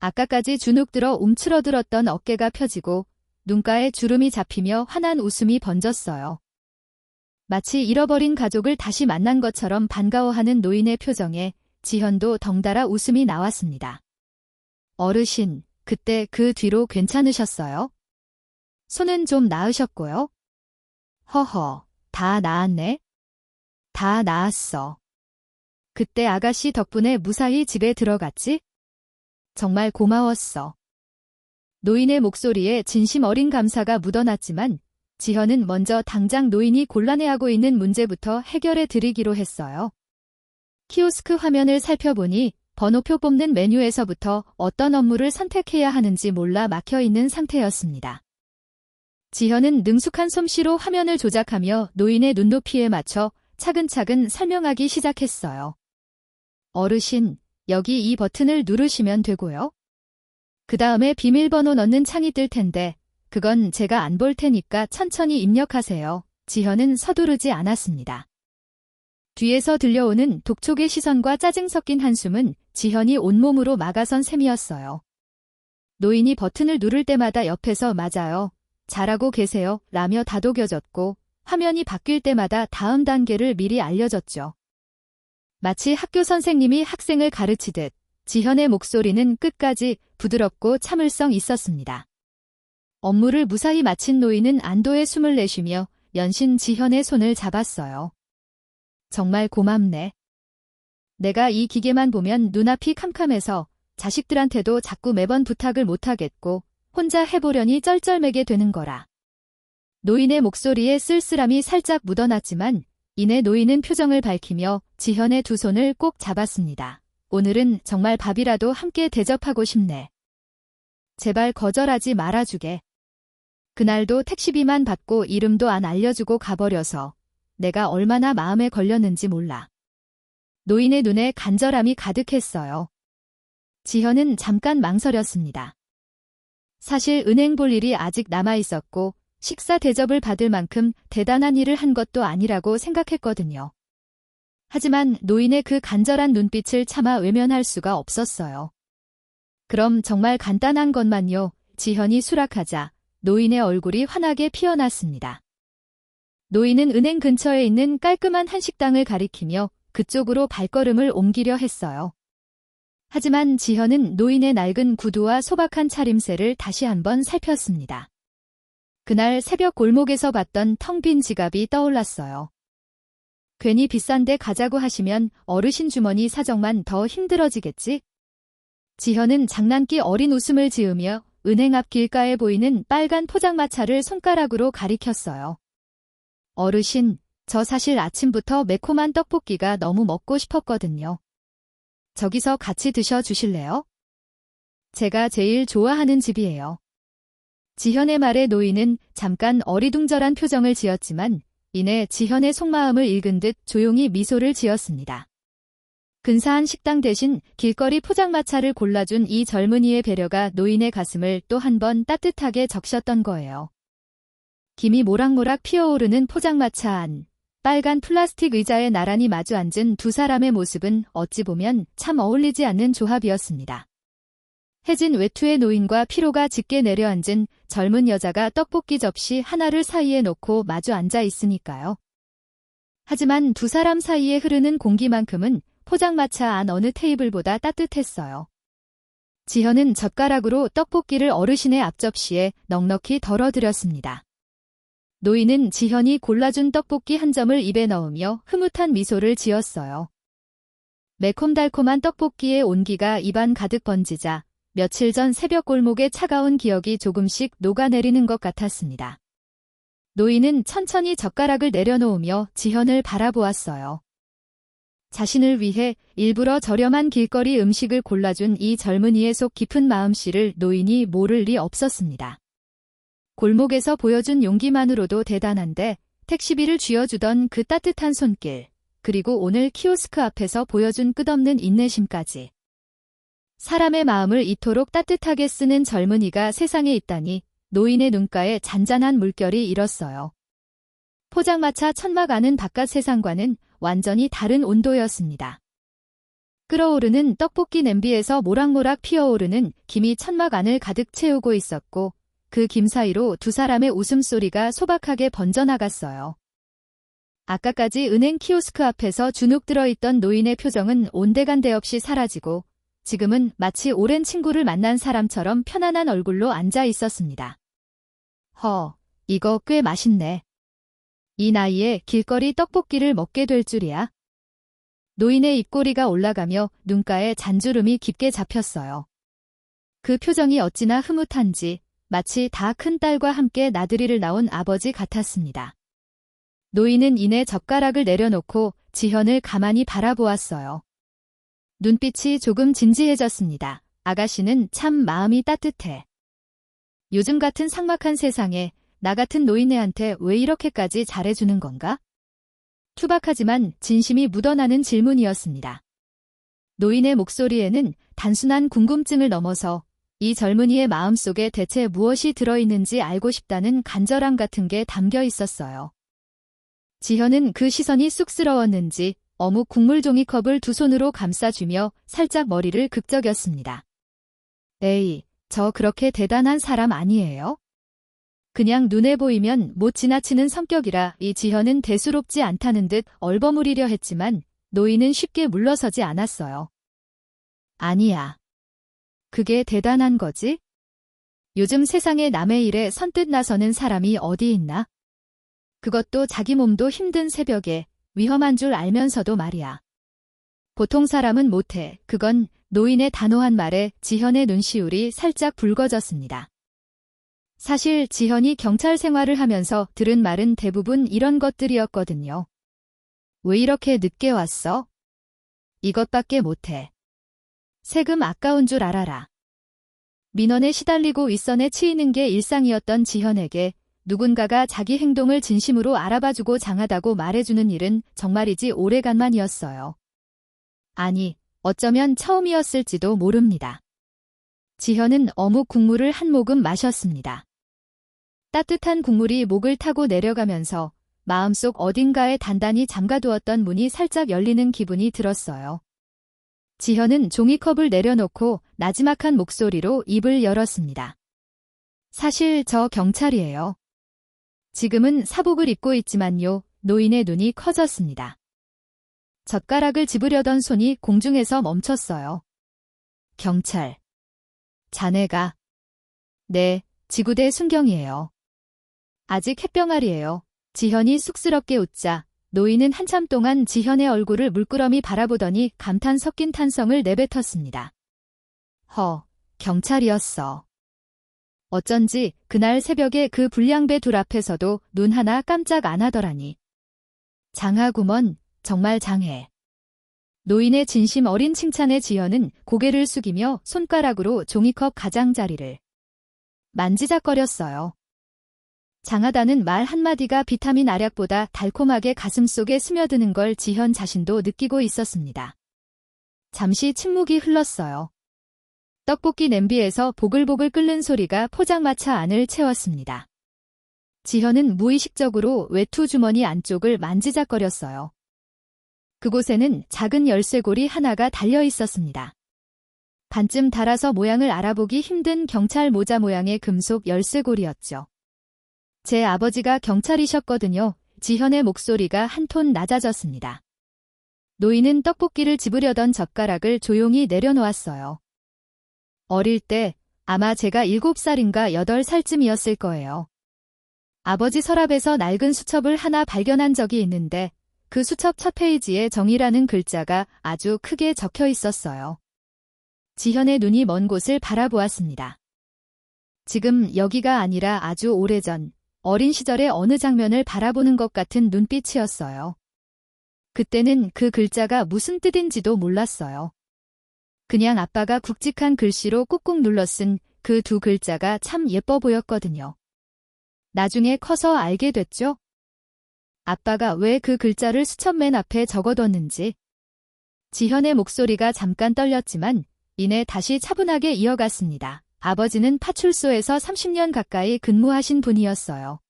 아까까지 주눅들어 움츠러들었던 어깨가 펴지고 눈가에 주름이 잡히며 환한 웃음이 번졌어요. 마치 잃어버린 가족을 다시 만난 것처럼 반가워하는 노인의 표정에 지현도 덩달아 웃음이 나왔습니다. 어르신, 그때 그 뒤로 괜찮으셨어요? 손은 좀 나으셨고요? 허허, 다 나았네? 다 나았어. 그때 아가씨 덕분에 무사히 집에 들어갔지? 정말 고마웠어. 노인의 목소리에 진심 어린 감사가 묻어났지만 지현은 먼저 당장 노인이 곤란해하고 있는 문제부터 해결해 드리기로 했어요. 키오스크 화면을 살펴보니 번호표 뽑는 메뉴에서부터 어떤 업무를 선택해야 하는지 몰라 막혀 있는 상태였습니다. 지현은 능숙한 솜씨로 화면을 조작하며 노인의 눈높이에 맞춰 차근차근 설명하기 시작했어요. 어르신, 여기 이 버튼을 누르시면 되고요. 그 다음에 비밀번호 넣는 창이 뜰 텐데 그건 제가 안 볼 테니까 천천히 입력하세요. 지현은 서두르지 않았습니다. 뒤에서 들려오는 독촉의 시선과 짜증 섞인 한숨은 지현이 온몸으로 막아선 셈이었어요. 노인이 버튼을 누를 때마다 옆에서 맞아요. 잘하고 계세요. 라며 다독여졌고 화면이 바뀔 때마다 다음 단계를 미리 알려줬죠. 마치 학교 선생님이 학생을 가르치듯 지현의 목소리는 끝까지 부드럽고 참을성 있었습니다. 업무를 무사히 마친 노인은 안도의 숨을 내쉬며 연신 지현의 손을 잡았어요. 정말 고맙네. 내가 이 기계만 보면 눈앞이 캄캄해서 자식들한테도 자꾸 매번 부탁을 못하겠고 혼자 해보려니 쩔쩔매게 되는 거라. 노인의 목소리에 쓸쓸함이 살짝 묻어났지만 이내 노인은 표정을 밝히며 지현의 두 손을 꼭 잡았습니다. 오늘은 정말 밥이라도 함께 대접하고 싶네. 제발 거절하지 말아주게. 그날도 택시비만 받고 이름도 안 알려주고 가버려서 내가 얼마나 마음에 걸렸는지 몰라. 노인의 눈에 간절함이 가득했어요. 지현은 잠깐 망설였습니다. 사실 은행 볼 일이 아직 남아있었고 식사 대접을 받을 만큼 대단한 일을 한 것도 아니라고 생각했거든요. 하지만 노인의 그 간절한 눈빛을 차마 외면할 수가 없었어요. 그럼 정말 간단한 것만요. 지현이 수락하자 노인의 얼굴이 환하게 피어났습니다. 노인은 은행 근처에 있는 깔끔한 한식당을 가리키며 그쪽으로 발걸음을 옮기려 했어요. 하지만 지현은 노인의 낡은 구두와 소박한 차림새를 다시 한번 살폈습니다. 그날 새벽 골목에서 봤던 텅 빈 지갑이 떠올랐어요. 괜히 비싼 데 가자고 하시면 어르신 주머니 사정만 더 힘들어지겠지? 지현은 장난기 어린 웃음을 지으며 은행 앞 길가에 보이는 빨간 포장마차를 손가락으로 가리켰어요. 어르신, 저 사실 아침부터 매콤한 떡볶이가 너무 먹고 싶었거든요. 저기서 같이 드셔주실래요? 제가 제일 좋아하는 집이에요. 지현의 말에 노인은 잠깐 어리둥절한 표정을 지었지만 이내 지현의 속마음을 읽은 듯 조용히 미소를 지었습니다. 근사한 식당 대신 길거리 포장마차를 골라준 이 젊은이의 배려가 노인의 가슴을 또 한 번 따뜻하게 적셨던 거예요. 김이 모락모락 피어오르는 포장마차 안, 빨간 플라스틱 의자에 나란히 마주 앉은 두 사람의 모습은 어찌 보면 참 어울리지 않는 조합이었습니다. 해진 외투의 노인과 피로가 짙게 내려앉은 젊은 여자가 떡볶이 접시 하나를 사이에 놓고 마주 앉아 있으니까요. 하지만 두 사람 사이에 흐르는 공기만큼은 포장마차 안 어느 테이블보다 따뜻했어요. 지현은 젓가락으로 떡볶이를 어르신의 앞접시에 넉넉히 덜어드렸습니다. 노인은 지현이 골라준 떡볶이 한 점을 입에 넣으며 흐뭇한 미소를 지었어요. 매콤달콤한 떡볶이의 온기가 입안 가득 번지자 며칠 전 새벽 골목의 차가운 기억이 조금씩 녹아내리는 것 같았습니다. 노인은 천천히 젓가락을 내려놓으며 지현을 바라보았어요. 자신을 위해 일부러 저렴한 길거리 음식을 골라준 이 젊은이의 속 깊은 마음씨를 노인이 모를 리 없었습니다. 골목에서 보여준 용기만으로도 대단한데 택시비를 쥐어주던 그 따뜻한 손길, 그리고 오늘 키오스크 앞에서 보여준 끝없는 인내심까지. 사람의 마음을 이토록 따뜻하게 쓰는 젊은이가 세상에 있다니 노인의 눈가에 잔잔한 물결이 일었어요. 포장마차 천막 안은 바깥 세상과는 완전히 다른 온도였습니다. 끓어오르는 떡볶이 냄비에서 모락모락 피어오르는 김이 천막 안을 가득 채우고 있었고 그 김 사이로 두 사람의 웃음소리가 소박하게 번져나갔어요. 아까까지 은행 키오스크 앞에서 주눅 들어있던 노인의 표정은 온데간데 없이 사라지고 지금은 마치 오랜 친구를 만난 사람처럼 편안한 얼굴로 앉아 있었습니다. 이거 꽤 맛있네. 이 나이에 길거리 떡볶이를 먹게 될 줄이야. 노인의 입꼬리가 올라가며 눈가에 잔주름이 깊게 잡혔어요. 그 표정이 어찌나 흐뭇한지 마치 다 큰 딸과 함께 나들이를 나온 아버지 같았습니다. 노인은 이내 젓가락을 내려놓고 지현을 가만히 바라보았어요. 눈빛이 조금 진지해졌습니다. 아가씨는 참 마음이 따뜻해. 요즘 같은 삭막한 세상에 나 같은 노인네한테 왜 이렇게까지 잘해주는 건가? 투박하지만 진심이 묻어나는 질문이었습니다. 노인의 목소리에는 단순한 궁금증을 넘어서 이 젊은이의 마음속에 대체 무엇이 들어있는지 알고 싶다는 간절함 같은 게 담겨 있었어요. 지현은 그 시선이 쑥스러웠는지 어묵 국물 종이컵을 두 손으로 감싸주며 살짝 머리를 극적였습니다. 에이, 저 그렇게 대단한 사람 아니에요? 그냥 눈에 보이면 못 지나치는 성격이라 이 지현은 대수롭지 않다는 듯 얼버무리려 했지만 노인은 쉽게 물러서지 않았어요. 아니야. 그게 대단한 거지? 요즘 세상에 남의 일에 선뜻 나서는 사람이 어디 있나? 그것도 자기 몸도 힘든 새벽에 위험한 줄 알면서도 말이야. 보통 사람은 못해. 그건 노인의 단호한 말에 지현의 눈시울이 살짝 붉어졌습니다. 사실 지현이 경찰 생활을 하면서 들은 말은 대부분 이런 것들이었거든요. 왜 이렇게 늦게 왔어? 이것밖에 못해. 세금 아까운 줄 알아라. 민원에 시달리고 윗선에 치이는 게 일상이었던 지현에게 누군가가 자기 행동을 진심으로 알아봐주고 장하다고 말해주는 일은 정말이지 오래간만이었어요. 아니, 어쩌면 처음이었을지도 모릅니다. 지현은 어묵 국물을 한 모금 마셨습니다. 따뜻한 국물이 목을 타고 내려가면서 마음속 어딘가에 단단히 잠가두었던 문이 살짝 열리는 기분이 들었어요. 지현은 종이컵을 내려놓고 나지막한 목소리로 입을 열었습니다. 사실 저 경찰이에요. 지금은 사복을 입고 있지만요. 노인의 눈이 커졌습니다. 젓가락을 집으려던 손이 공중에서 멈췄어요. 경찰. 자네가. 네, 지구대 순경이에요. 아직 햇병아리예요. 지현이 쑥스럽게 웃자 노인은 한참 동안 지현의 얼굴을 물끄러미 바라보더니 감탄 섞인 탄성을 내뱉었습니다. 경찰이었어. 어쩐지 그날 새벽에 그 불량배 둘 앞에서도 눈 하나 깜짝 안 하더라니. 장하구먼, 정말 장해. 노인의 진심 어린 칭찬에 지현은 고개를 숙이며 손가락으로 종이컵 가장자리를 만지작거렸어요. 장하다는 말 한마디가 비타민 알약보다 달콤하게 가슴속에 스며드는 걸 지현 자신도 느끼고 있었습니다. 잠시 침묵이 흘렀어요. 떡볶이 냄비에서 보글보글 끓는 소리가 포장마차 안을 채웠습니다. 지현은 무의식적으로 외투 주머니 안쪽을 만지작거렸어요. 그곳에는 작은 열쇠고리 하나가 달려 있었습니다. 반쯤 닳아서 모양을 알아보기 힘든 경찰 모자 모양의 금속 열쇠고리였죠. 제 아버지가 경찰이셨거든요. 지현의 목소리가 한 톤 낮아졌습니다. 노인은 떡볶이를 집으려던 젓가락을 조용히 내려놓았어요. 어릴 때 아마 제가 7살인가 8살쯤이었을 거예요. 아버지 서랍에서 낡은 수첩을 하나 발견한 적이 있는데 그 수첩 첫 페이지에 정이라는 글자가 아주 크게 적혀 있었어요. 지현의 눈이 먼 곳을 바라보았습니다. 지금 여기가 아니라 아주 오래전 어린 시절의 어느 장면을 바라보는 것 같은 눈빛이었어요. 그때는 그 글자가 무슨 뜻인지도 몰랐어요. 그냥 아빠가 굵직한 글씨로 꾹꾹 눌러 쓴 그 두 글자가 참 예뻐 보였거든요. 나중에 커서 알게 됐죠? 아빠가 왜 그 글자를 수첩 맨 앞에 적어뒀는지. 지현의 목소리가 잠깐 떨렸지만 이내 다시 차분하게 이어갔습니다. 아버지는 파출소에서 30년 가까이 근무하신 분이었어요.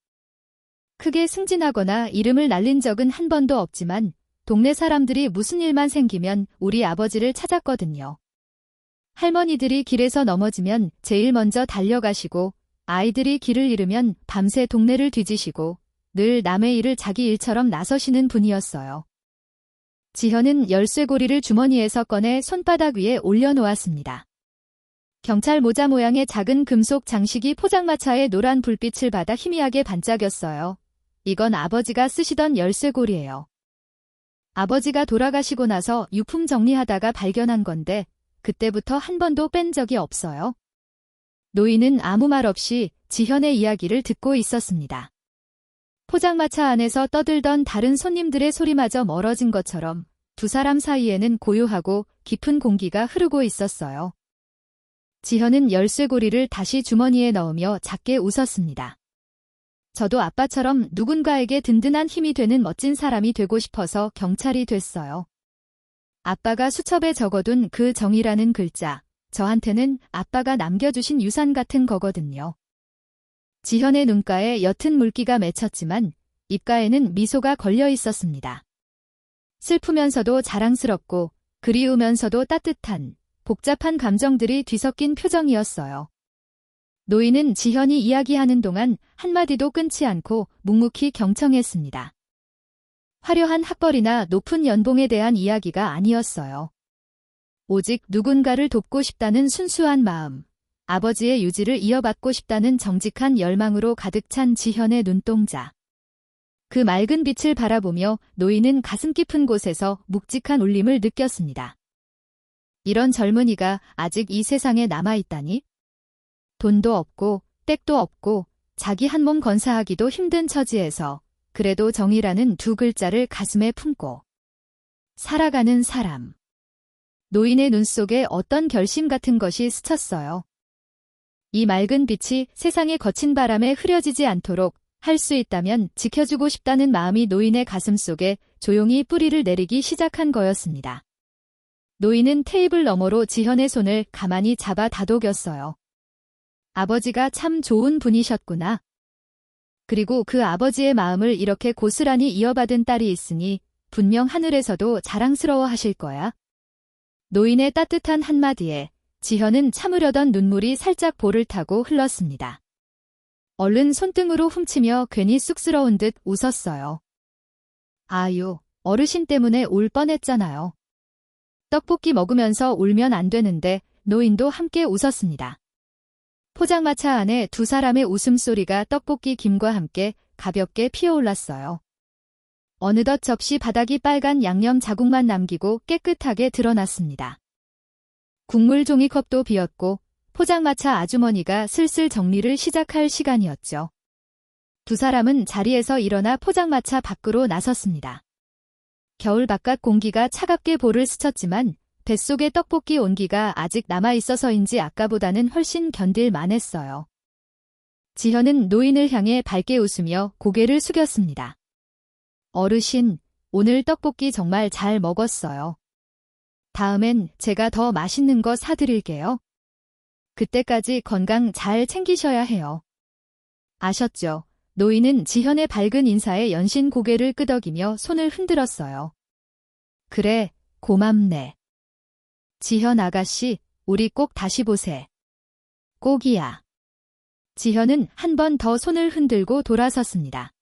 크게 승진하거나 이름을 날린 적은 한 번도 없지만 동네 사람들이 무슨 일만 생기면 우리 아버지를 찾았거든요. 할머니들이 길에서 넘어지면 제일 먼저 달려가시고 아이들이 길을 잃으면 밤새 동네를 뒤지시고 늘 남의 일을 자기 일처럼 나서시는 분이었어요. 지현은 열쇠고리를 주머니에서 꺼내 손바닥 위에 올려놓았습니다. 경찰 모자 모양의 작은 금속 장식이 포장마차의 노란 불빛을 받아 희미하게 반짝였어요. 이건 아버지가 쓰시던 열쇠고리예요. 아버지가 돌아가시고 나서 유품 정리하다가 발견한 건데 그때부터 한 번도 뺀 적이 없어요. 노인은 아무 말 없이 지현의 이야기를 듣고 있었습니다. 포장마차 안에서 떠들던 다른 손님들의 소리마저 멀어진 것처럼 두 사람 사이에는 고요하고 깊은 공기가 흐르고 있었어요. 지현은 열쇠고리를 다시 주머니에 넣으며 작게 웃었습니다. 저도 아빠처럼 누군가에게 든든한 힘이 되는 멋진 사람이 되고 싶어서 경찰이 됐어요. 아빠가 수첩에 적어둔 그 정의라는 글자, 저한테는 아빠가 남겨주신 유산 같은 거거든요. 지현의 눈가에 옅은 물기가 맺혔지만 입가에는 미소가 걸려 있었습니다. 슬프면서도 자랑스럽고 그리우면서도 따뜻한 복잡한 감정들이 뒤섞인 표정이었어요. 노인은 지현이 이야기하는 동안 한마디도 끊지 않고 묵묵히 경청했습니다. 화려한 학벌이나 높은 연봉에 대한 이야기가 아니었어요. 오직 누군가를 돕고 싶다는 순수한 마음, 아버지의 유지를 이어받고 싶다는 정직한 열망으로 가득 찬 지현의 눈동자. 그 맑은 빛을 바라보며 노인은 가슴 깊은 곳에서 묵직한 울림을 느꼈습니다. 이런 젊은이가 아직 이 세상에 남아있다니? 돈도 없고 댁도 없고 자기 한 몸 건사하기도 힘든 처지에서 그래도 정의라는 두 글자를 가슴에 품고 살아가는 사람. 노인의 눈 속에 어떤 결심 같은 것이 스쳤어요. 이 맑은 빛이 세상의 거친 바람에 흐려지지 않도록 할 수 있다면 지켜주고 싶다는 마음이 노인의 가슴 속에 조용히 뿌리를 내리기 시작한 거였습니다. 노인은 테이블 너머로 지현의 손을 가만히 잡아 다독였어요. 아버지가 참 좋은 분이셨구나. 그리고 그 아버지의 마음을 이렇게 고스란히 이어받은 딸이 있으니 분명 하늘에서도 자랑스러워 하실 거야. 노인의 따뜻한 한마디에 지현은 참으려던 눈물이 살짝 볼을 타고 흘렀습니다. 얼른 손등으로 훔치며 괜히 쑥스러운 듯 웃었어요. 아유, 어르신 때문에 울 뻔했잖아요. 떡볶이 먹으면서 울면 안 되는데 노인도 함께 웃었습니다. 포장마차 안에 두 사람의 웃음소리가 떡볶이 김과 함께 가볍게 피어올랐어요. 어느덧 접시 바닥이 빨간 양념 자국만 남기고 깨끗하게 드러났습니다. 국물 종이컵도 비었고 포장마차 아주머니가 슬슬 정리를 시작할 시간이었죠. 두 사람은 자리에서 일어나 포장마차 밖으로 나섰습니다. 겨울 바깥 공기가 차갑게 볼을 스쳤지만 뱃속의 떡볶이 온기가 아직 남아있어서인지 아까보다는 훨씬 견딜 만했어요. 지현은 노인을 향해 밝게 웃으며 고개를 숙였습니다. 어르신, 오늘 떡볶이 정말 잘 먹었어요. 다음엔 제가 더 맛있는 거 사드릴게요. 그때까지 건강 잘 챙기셔야 해요. 아셨죠? 노인은 지현의 밝은 인사에 연신 고개를 끄덕이며 손을 흔들었어요. 그래, 고맙네. 지현 아가씨, 우리 꼭 다시 보세. 꼭이야. 지현은 한 번 더 손을 흔들고 돌아섰습니다.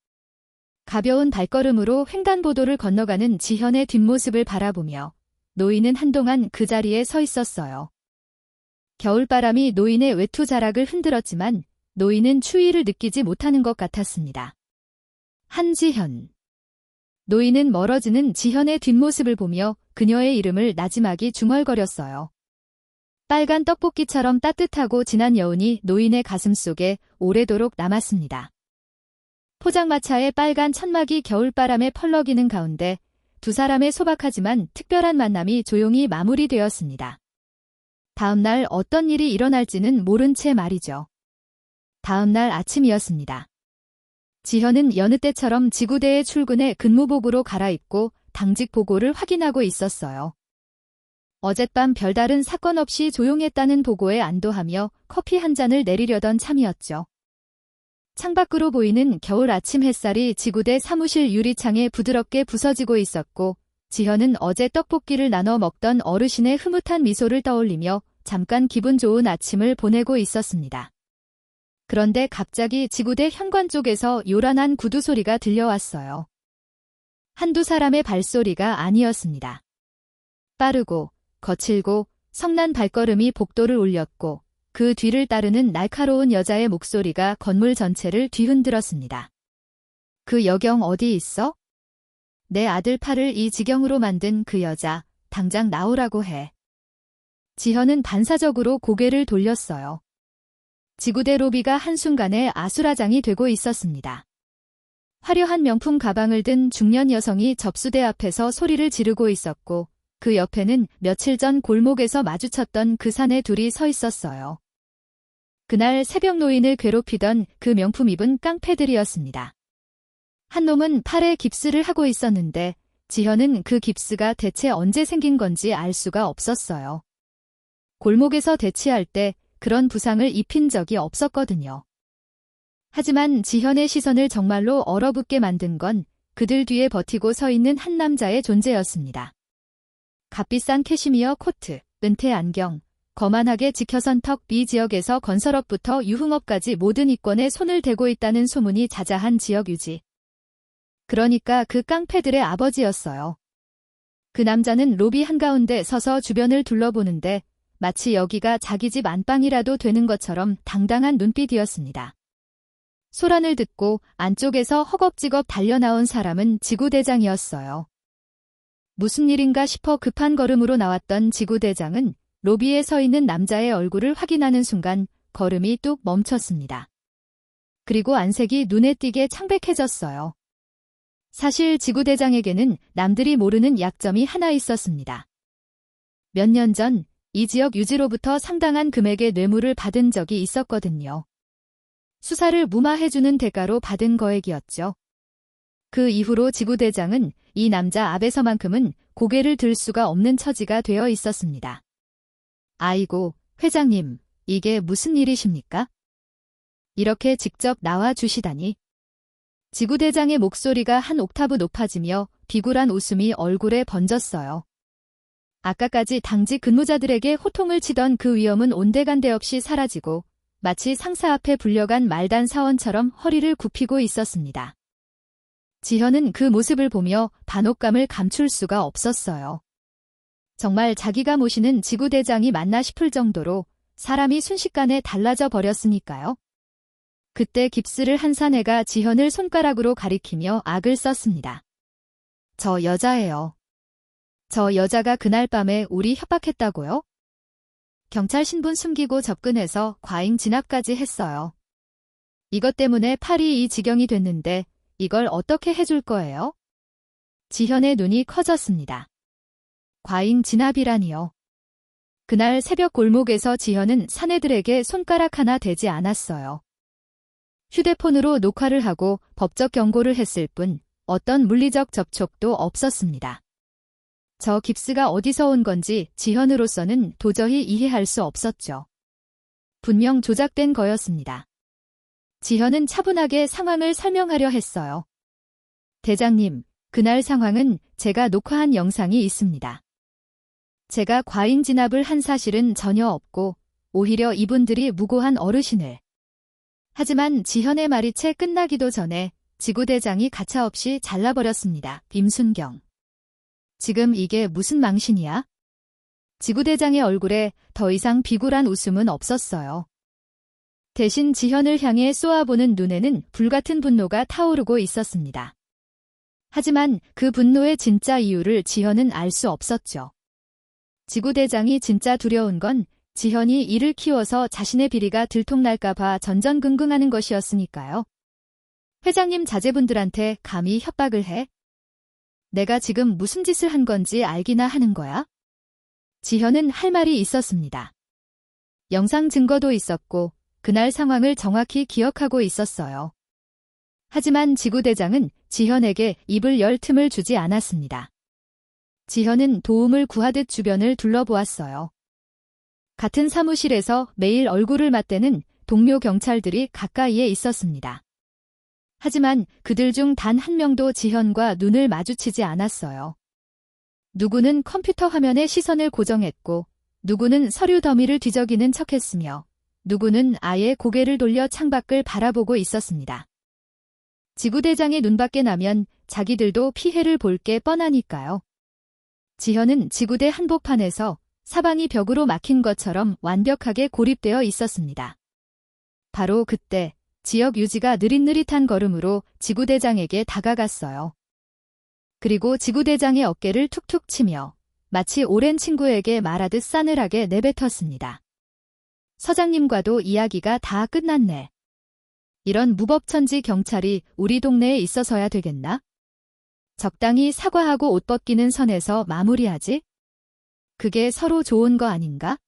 가벼운 발걸음으로 횡단보도를 건너가는 지현의 뒷모습을 바라보며 노인은 한동안 그 자리에 서 있었어요. 겨울바람이 노인의 외투 자락을 흔들었지만 노인은 추위를 느끼지 못하는 것 같았습니다. 한지현. 노인은 멀어지는 지현의 뒷모습을 보며 그녀의 이름을 나지막이 중얼거렸어요. 빨간 떡볶이처럼 따뜻하고 진한 여운이 노인의 가슴 속에 오래도록 남았습니다. 포장마차의 빨간 천막이 겨울바람에 펄럭이는 가운데 두 사람의 소박하지만 특별한 만남이 조용히 마무리되었습니다. 다음 날 어떤 일이 일어날지는 모른 채 말이죠. 다음 날 아침이었습니다. 지현은 여느 때처럼 지구대에 출근해 근무복으로 갈아입고 당직 보고를 확인하고 있었어요. 어젯밤 별다른 사건 없이 조용했다는 보고에 안도하며 커피 한 잔을 내리려던 참이었죠. 창밖으로 보이는 겨울 아침 햇살이 지구대 사무실 유리창에 부드럽게 부서지고 있었고 지현은 어제 떡볶이를 나눠 먹던 어르신의 흐뭇한 미소를 떠올리며 잠깐 기분 좋은 아침을 보내고 있었습니다. 그런데 갑자기 지구대 현관 쪽에서 요란한 구두 소리가 들려왔어요. 한두 사람의 발소리가 아니었습니다. 빠르고 거칠고 성난 발걸음이 복도를 울렸고 그 뒤를 따르는 날카로운 여자의 목소리가 건물 전체를 뒤흔들었습니다. 그 여경 어디 있어? 내 아들 팔을 이 지경으로 만든 그 여자, 당장 나오라고 해. 지현은 반사적으로 고개를 돌렸어요. 지구대 로비가 한순간에 아수라장이 되고 있었습니다. 화려한 명품 가방을 든 중년 여성이 접수대 앞에서 소리를 지르고 있었고 그 옆에는 며칠 전 골목에서 마주쳤던 그 사내 둘이 서 있었어요. 그날 새벽 노인을 괴롭히던 그 명품 입은 깡패들이었습니다. 한 놈은 팔에 깁스를 하고 있었는데 지현은 그 깁스가 대체 언제 생긴 건지 알 수가 없었어요. 골목에서 대치할 때 그런 부상을 입힌 적이 없었거든요. 하지만 지현의 시선을 정말로 얼어붙게 만든 건 그들 뒤에 버티고 서 있는 한 남자의 존재였습니다. 값비싼 캐시미어 코트, 은퇴 안경, 거만하게 지켜선 턱 이 지역에서 건설업부터 유흥업까지 모든 이권에 손을 대고 있다는 소문이 자자한 지역 유지. 그러니까 그 깡패들의 아버지였어요. 그 남자는 로비 한가운데 서서 주변을 둘러보는데 마치 여기가 자기 집 안방이라도 되는 것처럼 당당한 눈빛이었습니다. 소란을 듣고 안쪽에서 허겁지겁 달려나온 사람은 지구대장이었어요. 무슨 일인가 싶어 급한 걸음으로 나왔던 지구대장은 로비에 서 있는 남자의 얼굴을 확인하는 순간 걸음이 뚝 멈췄습니다. 그리고 안색이 눈에 띄게 창백해졌어요. 사실 지구대장에게는 남들이 모르는 약점이 하나 있었습니다. 몇 년 전 이 지역 유지로부터 상당한 금액의 뇌물을 받은 적이 있었거든요. 수사를 무마해주는 대가로 받은 거액이었죠. 그 이후로 지구대장은 이 남자 앞에서만큼은 고개를 들 수가 없는 처지가 되어 있었습니다. 아이고, 회장님, 이게 무슨 일이십니까? 이렇게 직접 나와 주시다니. 지구대장의 목소리가 한 옥타브 높아지며 비굴한 웃음이 얼굴에 번졌어요. 아까까지 당직 근무자들에게 호통을 치던 그 위험은 온데간데 없이 사라지고 마치 상사 앞에 불려간 말단 사원처럼 허리를 굽히고 있었습니다. 지현은 그 모습을 보며 반혹감을 감출 수가 없었어요. 정말 자기가 모시는 지구대장이 맞나 싶을 정도로 사람이 순식간에 달라져 버렸으니까요. 그때 깁스를 한 사내가 지현을 손가락으로 가리키며 악을 썼습니다. 저 여자예요. 저 여자가 그날 밤에 우리 협박했다고요? 경찰 신분 숨기고 접근해서 과잉 진압까지 했어요. 이것 때문에 팔이 이 지경이 됐는데 이걸 어떻게 해줄 거예요? 지현의 눈이 커졌습니다. 과잉 진압이라니요. 그날 새벽 골목에서 지현은 사내들에게 손가락 하나 대지 않았어요. 휴대폰으로 녹화를 하고 법적 경고를 했을 뿐 어떤 물리적 접촉도 없었습니다. 저 깁스가 어디서 온 건지 지현으로서는 도저히 이해할 수 없었죠. 분명 조작된 거였습니다. 지현은 차분하게 상황을 설명하려 했어요. 대장님, 그날 상황은 제가 녹화한 영상이 있습니다. 제가 과잉 진압을 한 사실은 전혀 없고 오히려 이분들이 무고한 어르신을. 하지만 지현의 말이 채 끝나기도 전에 지구대장이 가차없이 잘라버렸습니다. 임순경. 지금 이게 무슨 망신이야? 지구대장의 얼굴에 더 이상 비굴한 웃음은 없었어요. 대신 지현을 향해 쏘아보는 눈에는 불같은 분노가 타오르고 있었습니다. 하지만 그 분노의 진짜 이유를 지현은 알 수 없었죠. 지구대장이 진짜 두려운 건 지현이 이를 키워서 자신의 비리가 들통날까봐 전전긍긍하는 것이었으니까요. 회장님 자제분들한테 감히 협박을 해? 내가 지금 무슨 짓을 한 건지 알기나 하는 거야? 지현은 할 말이 있었습니다. 영상 증거도 있었고 그날 상황을 정확히 기억하고 있었어요. 하지만 지구대장은 지현에게 입을 열 틈을 주지 않았습니다. 지현은 도움을 구하듯 주변을 둘러보았어요. 같은 사무실에서 매일 얼굴을 맞대는 동료 경찰들이 가까이에 있었습니다. 하지만 그들 중 단 한 명도 지현과 눈을 마주치지 않았어요. 누구는 컴퓨터 화면에 시선을 고정했고 누구는 서류 더미를 뒤적이는 척했으며 누구는 아예 고개를 돌려 창밖을 바라보고 있었습니다. 지구대장의 눈밖에 나면 자기들도 피해를 볼 게 뻔하니까요. 지현은 지구대 한복판에서 사방이 벽으로 막힌 것처럼 완벽하게 고립되어 있었습니다. 바로 그때 지역 유지가 느릿느릿한 걸음으로 지구대장에게 다가갔어요. 그리고 지구대장의 어깨를 툭툭 치며 마치 오랜 친구에게 말하듯 싸늘하게 내뱉었습니다. 서장님과도 이야기가 다 끝났네. 이런 무법천지 경찰이 우리 동네에 있어서야 되겠나? 적당히 사과하고 옷 벗기는 선에서 마무리하지? 그게 서로 좋은 거 아닌가?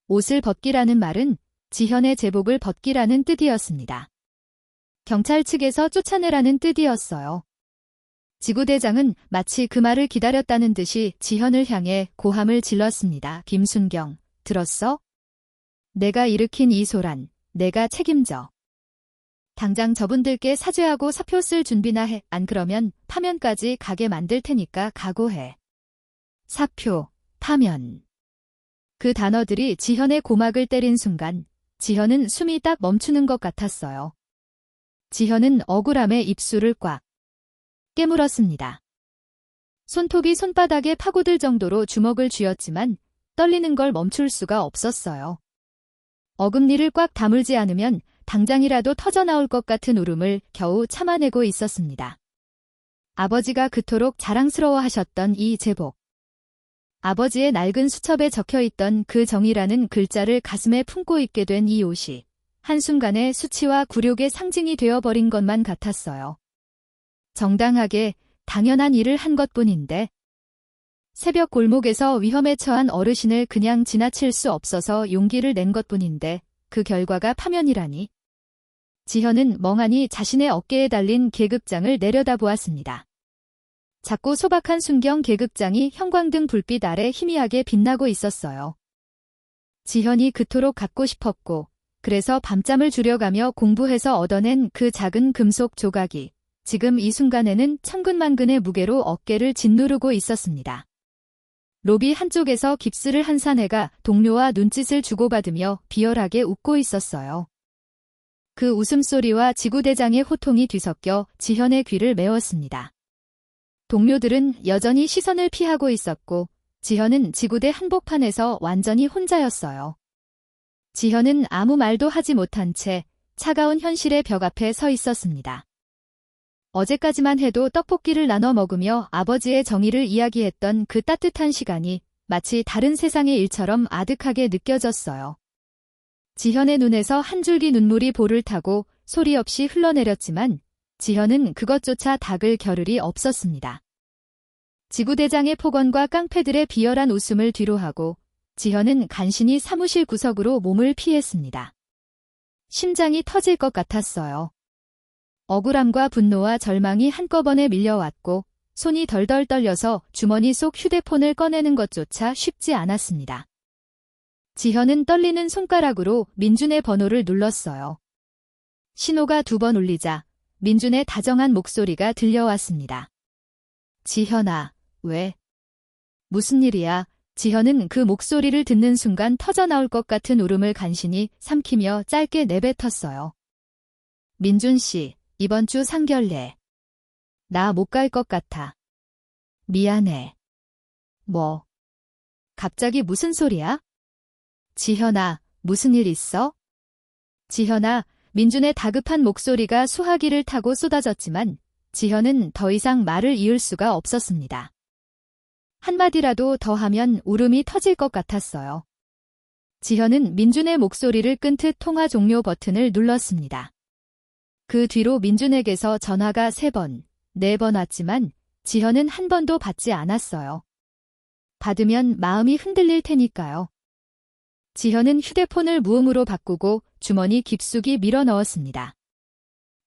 옷을 벗기라는 말은 지현의 제복을 벗기라는 뜻이었습니다. 경찰 측에서 쫓아내라는 뜻이었어요. 지구대장은 마치 그 말을 기다렸다는 듯이 지현을 향해 고함을 질렀습니다. 김순경, 들었어? 내가 일으킨 이 소란, 내가 책임져. 당장 저분들께 사죄하고 사표 쓸 준비나 해. 안 그러면 파면까지 가게 만들 테니까 각오해. 사표, 파면. 그 단어들이 지현의 고막을 때린 순간 지현은 숨이 딱 멈추는 것 같았어요. 지현은 억울함에 입술을 꽉 깨물었습니다. 손톱이 손바닥에 파고들 정도로 주먹을 쥐었지만 떨리는 걸 멈출 수가 없었어요. 어금니를 꽉 다물지 않으면 당장이라도 터져나올 것 같은 울음을 겨우 참아내고 있었습니다. 아버지가 그토록 자랑스러워하셨던 이 제복. 아버지의 낡은 수첩에 적혀있던 그 정의라는 글자를 가슴에 품고 있게 된 이 옷이 한순간에 수치와 굴욕의 상징이 되어버린 것만 같았어요. 정당하게 당연한 일을 한 것뿐인데 새벽 골목에서 위험에 처한 어르신을 그냥 지나칠 수 없어서 용기를 낸 것뿐인데 그 결과가 파면이라니. 지현은 멍하니 자신의 어깨에 달린 계급장을 내려다보았습니다. 작고 소박한 순경 계급장이 형광등 불빛 아래 희미하게 빛나고 있었어요. 지현이 그토록 갖고 싶었고 그래서 밤잠을 줄여가며 공부해서 얻어낸 그 작은 금속 조각이 지금 이 순간에는 천근만근의 무게로 어깨를 짓누르고 있었습니다. 로비 한쪽에서 깁스를 한 사내가 동료와 눈짓을 주고받으며 비열하게 웃고 있었어요. 그 웃음소리와 지구대장의 호통이 뒤섞여 지현의 귀를 메웠습니다. 동료들은 여전히 시선을 피하고 있었고 지현은 지구대 한복판에서 완전히 혼자였어요. 지현은 아무 말도 하지 못한 채 차가운 현실의 벽 앞에 서 있었습니다. 어제까지만 해도 떡볶이를 나눠 먹으며 아버지의 정의를 이야기했던 그 따뜻한 시간이 마치 다른 세상의 일처럼 아득하게 느껴졌어요. 지현의 눈에서 한 줄기 눈물이 볼을 타고 소리 없이 흘러내렸지만 지현은 그것조차 닦을 겨를이 없었습니다. 지구대장의 폭언과 깡패들의 비열한 웃음을 뒤로하고 지현은 간신히 사무실 구석으로 몸을 피했습니다. 심장이 터질 것 같았어요. 억울함과 분노와 절망이 한꺼번에 밀려왔고 손이 덜덜 떨려서 주머니 속 휴대폰을 꺼내는 것조차 쉽지 않았습니다. 지현은 떨리는 손가락으로 민준의 번호를 눌렀어요. 신호가 2번 울리자 민준의 다정한 목소리가 들려왔습니다. 지현아, 왜? 무슨 일이야? 지현은 그 목소리를 듣는 순간 터져나올 것 같은 울음을 간신히 삼키며 짧게 내뱉었어요. 민준 씨, 이번 주 상견례. 나 못 갈 것 같아. 미안해. 뭐? 갑자기 무슨 소리야? 지현아, 무슨 일 있어? 지현아, 민준의 다급한 목소리가 수화기를 타고 쏟아졌지만 지현은 더 이상 말을 이을 수가 없었습니다. 한마디라도 더 하면 울음이 터질 것 같았어요. 지현은 민준의 목소리를 끈 통화 종료 버튼을 눌렀습니다. 그 뒤로 민준에게서 전화가 3번, 4번 왔지만 지현은 한 번도 받지 않았어요. 받으면 마음이 흔들릴 테니까요. 지현은 휴대폰을 무음으로 바꾸고 주머니 깊숙이 밀어 넣었습니다.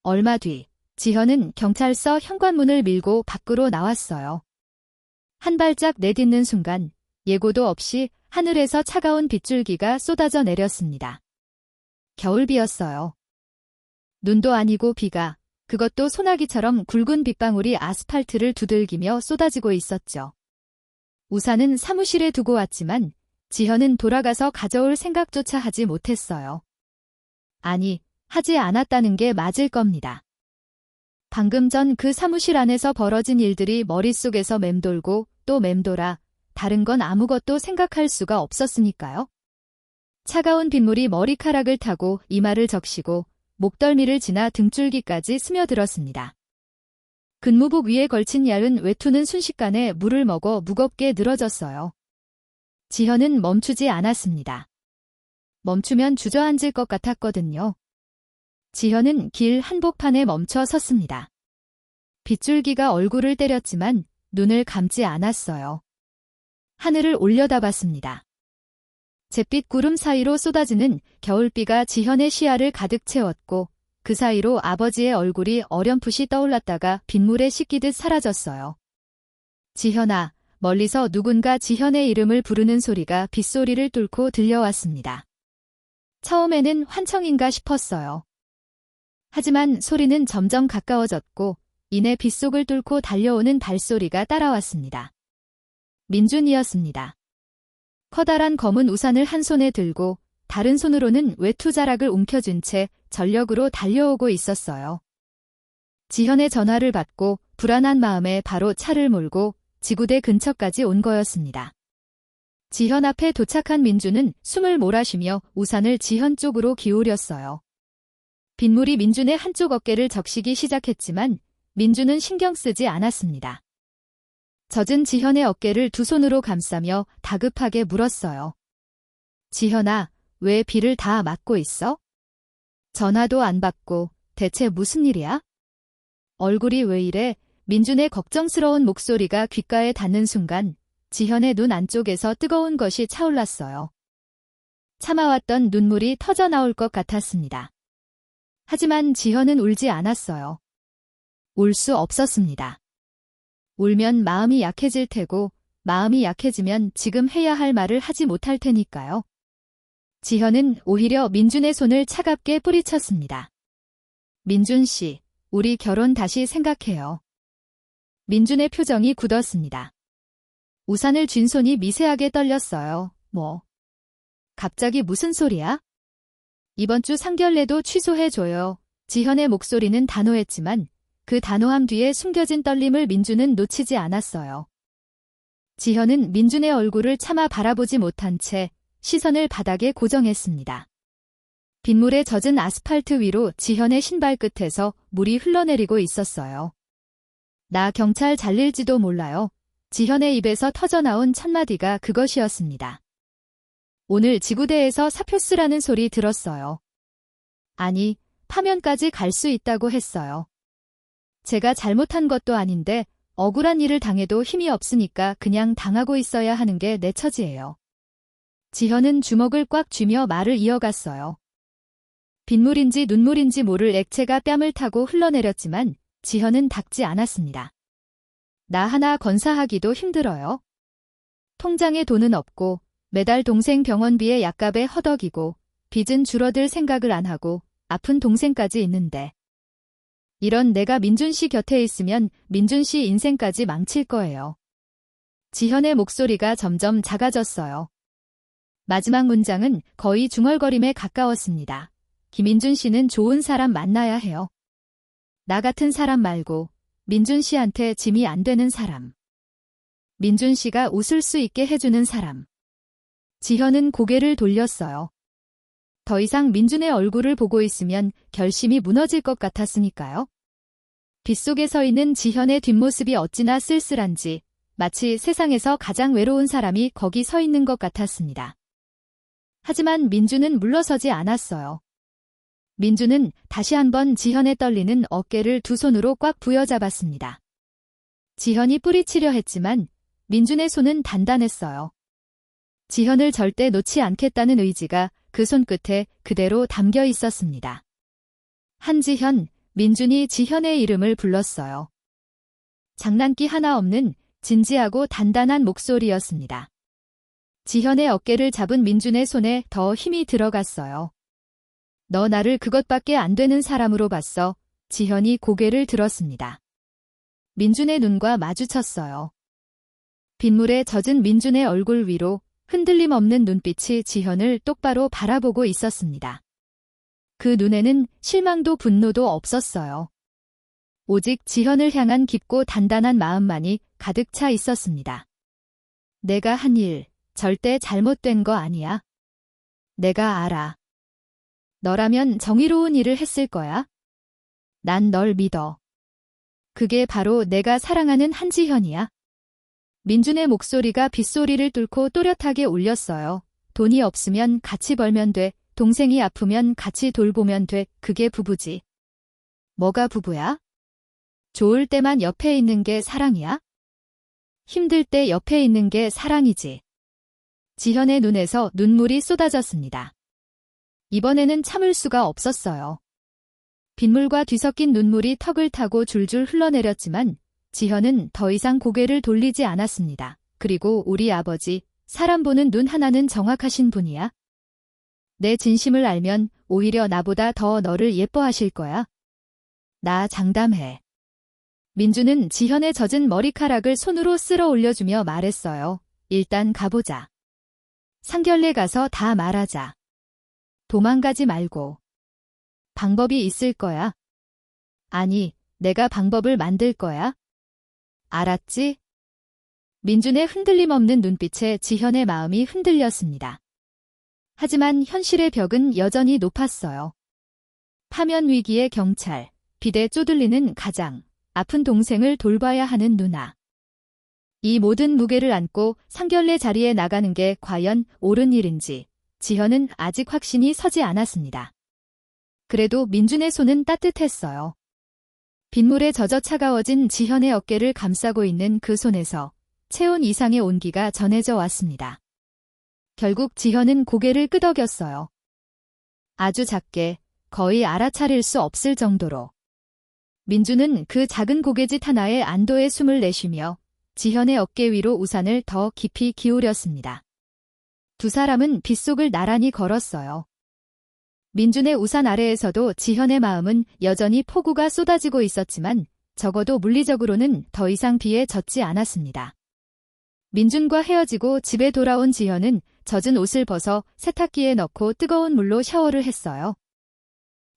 얼마 뒤 지현은 경찰서 현관문을 밀고 밖으로 나왔어요. 한 발짝 내딛는 순간 예고도 없이 하늘에서 차가운 빗줄기가 쏟아져 내렸습니다. 겨울비였어요. 눈도 아니고 비가, 그것도 소나기처럼 굵은 빗방울이 아스팔트를 두들기며 쏟아지고 있었죠. 우산은 사무실에 두고 왔지만 지현은 돌아가서 가져올 생각조차 하지 못했어요. 아니, 하지 않았다는 게 맞을 겁니다. 방금 전 그 사무실 안에서 벌어진 일들이 머릿속에서 맴돌고 또 맴돌아 다른 건 아무것도 생각할 수가 없었으니까요. 차가운 빗물이 머리카락을 타고 이마를 적시고 목덜미를 지나 등줄기까지 스며들었습니다. 근무복 위에 걸친 얇은 외투는 순식간에 물을 먹어 무겁게 늘어졌어요. 지현은 멈추지 않았습니다. 멈추면 주저앉을 것 같았거든요. 지현은 길 한복판에 멈춰 섰습니다. 빗줄기가 얼굴을 때렸지만 눈을 감지 않았어요. 하늘을 올려다봤습니다. 잿빛 구름 사이로 쏟아지는 겨울비가 지현의 시야를 가득 채웠고 그 사이로 아버지의 얼굴이 어렴풋이 떠올랐다가 빗물에 씻기듯 사라졌어요. 지현아, 멀리서 누군가 지현의 이름을 부르는 소리가 빗소리를 뚫고 들려왔습니다. 처음에는 환청인가 싶었어요. 하지만 소리는 점점 가까워졌고 이내 빗속을 뚫고 달려오는 발소리가 따라왔습니다. 민준이었습니다. 커다란 검은 우산을 한 손에 들고 다른 손으로는 외투자락을 움켜쥔 채 전력으로 달려오고 있었어요. 지현의 전화를 받고 불안한 마음에 바로 차를 몰고 지구대 근처까지 온 거였습니다. 지현 앞에 도착한 민준은 숨을 몰아쉬며 우산을 지현 쪽으로 기울였어요. 빗물이 민준의 한쪽 어깨를 적시기 시작했지만 민준은 신경 쓰지 않았습니다. 젖은 지현의 어깨를 두 손으로 감싸며 다급하게 물었어요. 지현아, 왜 비를 다 맞고 있어? 전화도 안 받고 대체 무슨 일이야? 얼굴이 왜 이래? 민준의 걱정스러운 목소리가 귓가에 닿는 순간 지현의 눈 안쪽에서 뜨거운 것이 차올랐어요. 참아왔던 눈물이 터져나올 것 같았습니다. 하지만 지현은 울지 않았어요. 울 수 없었습니다. 울면 마음이 약해질 테고 마음이 약해지면 지금 해야 할 말을 하지 못할 테니까요. 지현은 오히려 민준의 손을 차갑게 뿌리쳤습니다. 민준 씨, 우리 결혼 다시 생각해요. 민준의 표정이 굳었습니다. 우산을 쥔 손이 미세하게 떨렸어요. 뭐? 갑자기 무슨 소리야? 이번 주 상견례도 취소해줘요. 지현의 목소리는 단호했지만 그 단호함 뒤에 숨겨진 떨림을 민준은 놓치지 않았어요. 지현은 민준의 얼굴을 차마 바라보지 못한 채 시선을 바닥에 고정했습니다. 빗물에 젖은 아스팔트 위로 지현의 신발 끝에서 물이 흘러내리고 있었어요. 나 경찰 잘릴지도 몰라요. 지현의 입에서 터져나온 첫마디가 그것이었습니다. 오늘 지구대에서 사표 쓰라는 소리 들었어요. 아니, 파면까지 갈 수 있다고 했어요. 제가 잘못한 것도 아닌데 억울한 일을 당해도 힘이 없으니까 그냥 당하고 있어야 하는 게 내 처지예요. 지현은 주먹을 꽉 쥐며 말을 이어갔어요. 빗물인지 눈물인지 모를 액체가 뺨을 타고 흘러내렸지만 지현은 닥지 않았습니다. 나 하나 건사하기도 힘들어요. 통장에 돈은 없고 매달 동생 병원비에 약값에 허덕이고 빚은 줄어들 생각을 안 하고 아픈 동생까지 있는데 이런 내가 민준 씨 곁에 있으면 민준 씨 인생까지 망칠 거예요. 지현의 목소리가 점점 작아졌어요. 마지막 문장은 거의 중얼거림에 가까웠습니다. 김민준 씨는 좋은 사람 만나야 해요. 나 같은 사람 말고 민준 씨한테 짐이 안 되는 사람. 민준 씨가 웃을 수 있게 해주는 사람. 지현은 고개를 돌렸어요. 더 이상 민준의 얼굴을 보고 있으면 결심이 무너질 것 같았으니까요. 빗속에 서 있는 지현의 뒷모습이 어찌나 쓸쓸한지 마치 세상에서 가장 외로운 사람이 거기 서 있는 것 같았습니다. 하지만 민준은 물러서지 않았어요. 민준은 다시 한번 지현의 떨리는 어깨를 두 손으로 꽉 부여잡았습니다. 지현이 뿌리치려 했지만 민준의 손은 단단했어요. 지현을 절대 놓지 않겠다는 의지가 그 손끝에 그대로 담겨 있었습니다. 한지현, 민준이 지현의 이름을 불렀어요. 장난기 하나 없는 진지하고 단단한 목소리였습니다. 지현의 어깨를 잡은 민준의 손에 더 힘이 들어갔어요. 너 나를 그것밖에 안 되는 사람으로 봤어. 지현이 고개를 들었습니다. 민준의 눈과 마주쳤어요. 빗물에 젖은 민준의 얼굴 위로 흔들림 없는 눈빛이 지현을 똑바로 바라보고 있었습니다. 그 눈에는 실망도 분노도 없었어요. 오직 지현을 향한 깊고 단단한 마음만이 가득 차 있었습니다. 내가 한 일 절대 잘못된 거 아니야. 내가 알아. 너라면 정의로운 일을 했을 거야. 난 널 믿어. 그게 바로 내가 사랑하는 한지현이야. 민준의 목소리가 빗소리를 뚫고 또렷하게 울렸어요. 돈이 없으면 같이 벌면 돼. 동생이 아프면 같이 돌보면 돼. 그게 부부지. 뭐가 부부야? 좋을 때만 옆에 있는 게 사랑이야? 힘들 때 옆에 있는 게 사랑이지. 지현의 눈에서 눈물이 쏟아졌습니다. 이번에는 참을 수가 없었어요. 빗물과 뒤섞인 눈물이 턱을 타고 줄줄 흘러내렸지만 지현은 더 이상 고개를 돌리지 않았습니다. 그리고 우리 아버지, 사람 보는 눈 하나는 정확하신 분이야. 내 진심을 알면 오히려 나보다 더 너를 예뻐하실 거야. 나 장담해. 민주는 지현의 젖은 머리카락을 손으로 쓸어 올려주며 말했어요. 일단 가보자. 상결례 가서 다 말하자. 도망가지 말고. 방법이 있을 거야. 아니, 내가 방법을 만들 거야. 알았지? 민준의 흔들림 없는 눈빛에 지현의 마음이 흔들렸습니다. 하지만 현실의 벽은 여전히 높았어요. 파면 위기의 경찰, 빚에 쪼들리는 가장, 아픈 동생을 돌봐야 하는 누나. 이 모든 무게를 안고 상결례 자리에 나가는 게 과연 옳은 일인지 지현은 아직 확신이 서지 않았습니다. 그래도 민준의 손은 따뜻했어요. 빗물에 젖어 차가워진 지현의 어깨를 감싸고 있는 그 손에서 체온 이상의 온기가 전해져 왔습니다. 결국 지현은 고개를 끄덕였어요. 아주 작게, 거의 알아차릴 수 없을 정도로. 민주는 그 작은 고개짓 하나에 안도의 숨을 내쉬며 지현의 어깨 위로 우산을 더 깊이 기울였습니다. 두 사람은 빗속을 나란히 걸었어요. 민준의 우산 아래에서도 지현의 마음은 여전히 폭우가 쏟아지고 있었지만 적어도 물리적으로는 더 이상 비에 젖지 않았습니다. 민준과 헤어지고 집에 돌아온 지현은 젖은 옷을 벗어 세탁기에 넣고 뜨거운 물로 샤워를 했어요.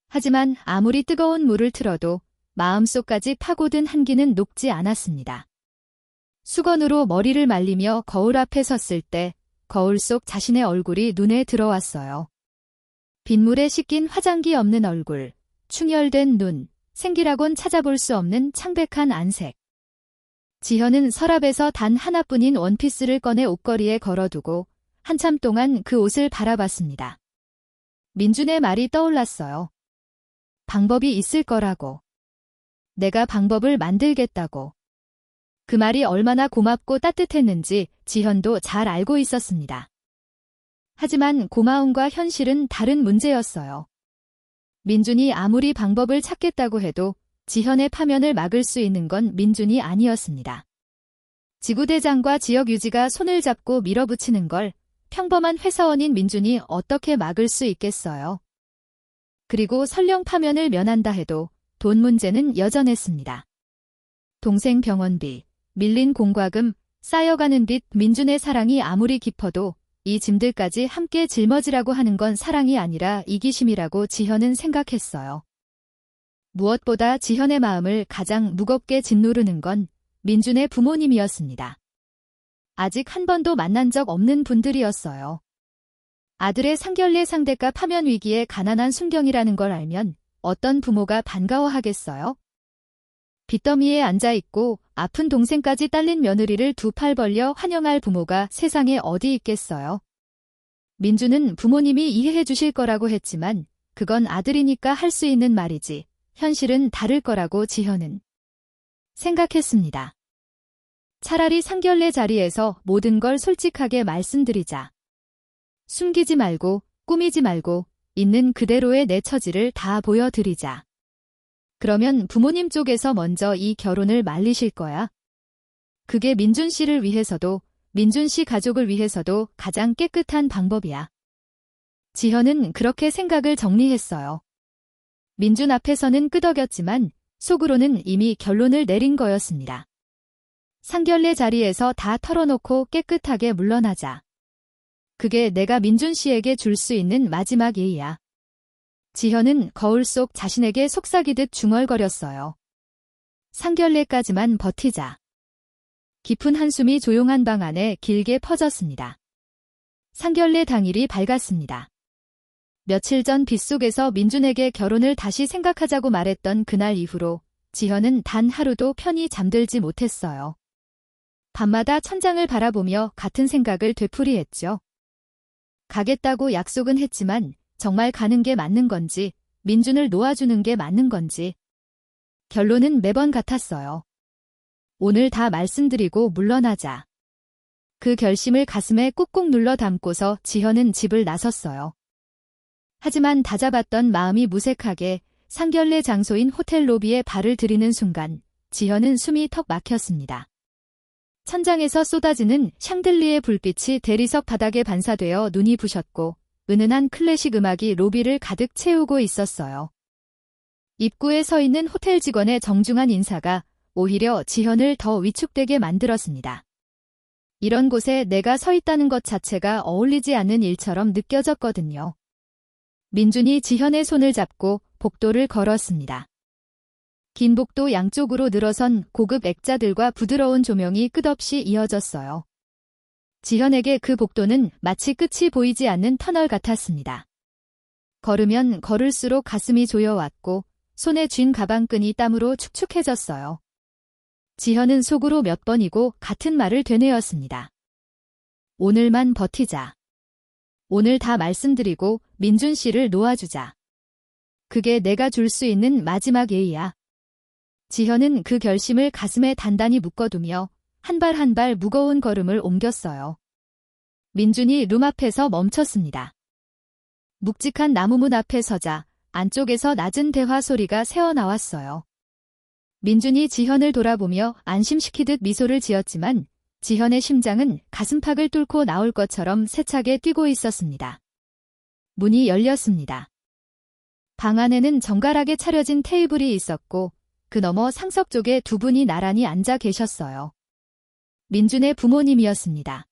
하지만 아무리 뜨거운 물을 틀어도 마음속까지 파고든 한기는 녹지 않았습니다. 수건으로 머리를 말리며 거울 앞에 섰을 때 거울 속 자신의 얼굴이 눈에 들어왔어요. 빗물에 씻긴 화장기 없는 얼굴, 충혈된 눈, 생기라곤 찾아볼 수 없는 창백한 안색. 지현은 서랍에서 단 하나뿐인 원피스를 꺼내 옷걸이에 걸어두고 한참 동안 그 옷을 바라봤습니다. 민준의 말이 떠올랐어요. 방법이 있을 거라고. 내가 방법을 만들겠다고. 그 말이 얼마나 고맙고 따뜻했는지 지현도 잘 알고 있었습니다. 하지만 고마움과 현실은 다른 문제였어요. 민준이 아무리 방법을 찾겠다고 해도 지현의 파면을 막을 수 있는 건 민준이 아니었습니다. 지구대장과 지역 유지가 손을 잡고 밀어붙이는 걸 평범한 회사원인 민준이 어떻게 막을 수 있겠어요. 그리고 설령 파면을 면한다 해도 돈 문제는 여전했습니다. 동생 병원비, 밀린 공과금, 쌓여가는 빚, 민준의 사랑이 아무리 깊어도 이 짐들까지 함께 짊어지라고 하는 건 사랑이 아니라 이기심이라고 지현은 생각했어요. 무엇보다 지현의 마음을 가장 무겁게 짓누르는 건 민준의 부모님이었습니다. 아직 한 번도 만난 적 없는 분들이었어요. 아들의 상결례 상대가 파면 위기에 가난한 순경이라는 걸 알면 어떤 부모가 반가워하겠어요? 빚더미에 앉아있고 아픈 동생까지 딸린 며느리를 두 팔 벌려 환영할 부모가 세상에 어디 있겠어요? 민주는 부모님이 이해해 주실 거라고 했지만 그건 아들이니까 할 수 있는 말이지 현실은 다를 거라고 지현은 생각했습니다. 차라리 상결례 자리에서 모든 걸 솔직하게 말씀드리자. 숨기지 말고 꾸미지 말고 있는 그대로의 내 처지를 다 보여드리자. 그러면 부모님 쪽에서 먼저 이 결혼을 말리실 거야. 그게 민준 씨를 위해서도 민준 씨 가족을 위해서도 가장 깨끗한 방법이야. 지현은 그렇게 생각을 정리했어요. 민준 앞에서는 끄덕였지만 속으로는 이미 결론을 내린 거였습니다. 상결례 자리에서 다 털어놓고 깨끗하게 물러나자. 그게 내가 민준 씨에게 줄 수 있는 마지막 예의야. 지현은 거울 속 자신에게 속삭이듯 중얼거렸어요. 상결례까지만 버티자. 깊은 한숨이 조용한 방 안에 길게 퍼졌습니다. 상결례 당일이 밝았습니다. 며칠 전 빗속에서 민준에게 결혼을 다시 생각하자고 말했던 그날 이후로 지현은 단 하루도 편히 잠들지 못했어요. 밤마다 천장을 바라보며 같은 생각을 되풀이했죠. 가겠다고 약속은 했지만 정말 가는 게 맞는 건지, 민준을 놓아주는 게 맞는 건지. 결론은 매번 같았어요. 오늘 다 말씀드리고 물러나자. 그 결심을 가슴에 꾹꾹 눌러 담고서 지현은 집을 나섰어요. 하지만 다잡았던 마음이 무색하게 상견례 장소인 호텔 로비에 발을 들이는 순간 지현은 숨이 턱 막혔습니다. 천장에서 쏟아지는 샹들리에 불빛이 대리석 바닥에 반사되어 눈이 부셨고 은은한 클래식 음악이 로비를 가득 채우고 있었어요. 입구에 서 있는 호텔 직원의 정중한 인사가 오히려 지현을 더 위축되게 만들었습니다. 이런 곳에 내가 서 있다는 것 자체가 어울리지 않는 일처럼 느껴졌거든요. 민준이 지현의 손을 잡고 복도를 걸었습니다. 긴 복도 양쪽으로 늘어선 고급 액자들과 부드러운 조명이 끝없이 이어졌어요. 지현에게 그 복도는 마치 끝이 보이지 않는 터널 같았습니다. 걸으면 걸을수록 가슴이 조여왔고 손에 쥔 가방끈이 땀으로 축축해졌어요. 지현은 속으로 몇 번이고 같은 말을 되뇌었습니다. 오늘만 버티자. 오늘 다 말씀드리고 민준 씨를 놓아주자. 그게 내가 줄 수 있는 마지막 예의야. 지현은 그 결심을 가슴에 단단히 묶어두며 한 발 한 발 무거운 걸음을 옮겼어요. 민준이 룸 앞에서 멈췄습니다. 묵직한 나무문 앞에 서자 안쪽에서 낮은 대화 소리가 새어나왔어요. 민준이 지현을 돌아보며 안심시키듯 미소를 지었지만 지현의 심장은 가슴팍을 뚫고 나올 것처럼 세차게 뛰고 있었습니다. 문이 열렸습니다. 방 안에는 정갈하게 차려진 테이블이 있었고 그 너머 상석 쪽에 두 분이 나란히 앉아 계셨어요. 민준의 부모님이었습니다.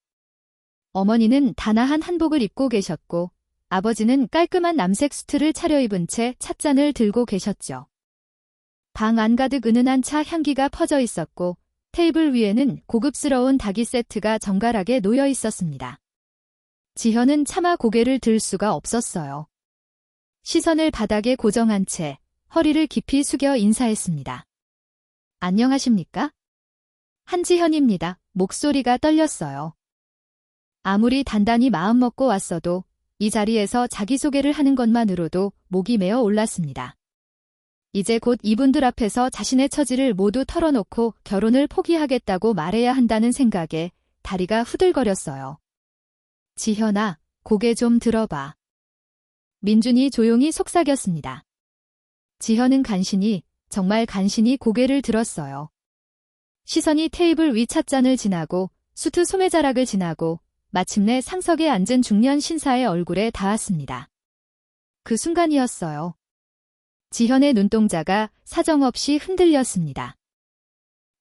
어머니는 단아한 한복을 입고 계셨고 아버지는 깔끔한 남색 수트를 차려입은 채 찻잔을 들고 계셨죠. 방 안 가득 은은한 차 향기가 퍼져 있었고 테이블 위에는 고급스러운 닭이 세트가 정갈하게 놓여 있었습니다. 지현은 차마 고개를 들 수가 없었어요. 시선을 바닥에 고정한 채 허리를 깊이 숙여 인사했습니다. 안녕하십니까? 한지현입니다. 목소리가 떨렸어요. 아무리 단단히 마음먹고 왔어도 이 자리에서 자기소개를 하는 것만으로도 목이 메어 올랐습니다. 이제 곧 이분들 앞에서 자신의 처지를 모두 털어놓고 결혼을 포기하겠다고 말해야 한다는 생각에 다리가 후들거렸어요. 지현아, 고개 좀 들어봐. 민준이 조용히 속삭였습니다. 지현은 정말 간신히 고개를 들었어요. 시선이 테이블 위 찻잔을 지나고 수트 소매자락을 지나고 마침내 상석에 앉은 중년 신사의 얼굴에 닿았습니다. 그 순간이었어요. 지현의 눈동자가 사정없이 흔들렸습니다.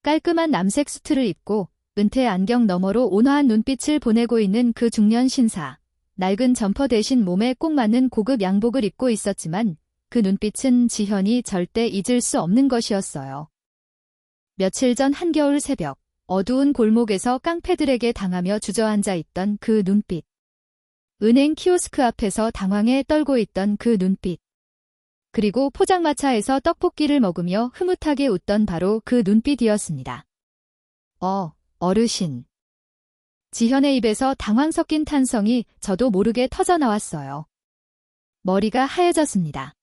깔끔한 남색 수트를 입고 은퇴 안경 너머로 온화한 눈빛을 보내고 있는 그 중년 신사. 낡은 점퍼 대신 몸에 꼭 맞는 고급 양복을 입고 있었지만 그 눈빛은 지현이 절대 잊을 수 없는 것이었어요. 며칠 전 한겨울 새벽, 어두운 골목에서 깡패들에게 당하며 주저앉아 있던 그 눈빛. 은행 키오스크 앞에서 당황해 떨고 있던 그 눈빛. 그리고 포장마차에서 떡볶이를 먹으며 흐뭇하게 웃던 바로 그 눈빛이었습니다. 어르신. 지현의 입에서 당황 섞인 탄성이 저도 모르게 터져나왔어요. 머리가 하얘졌습니다.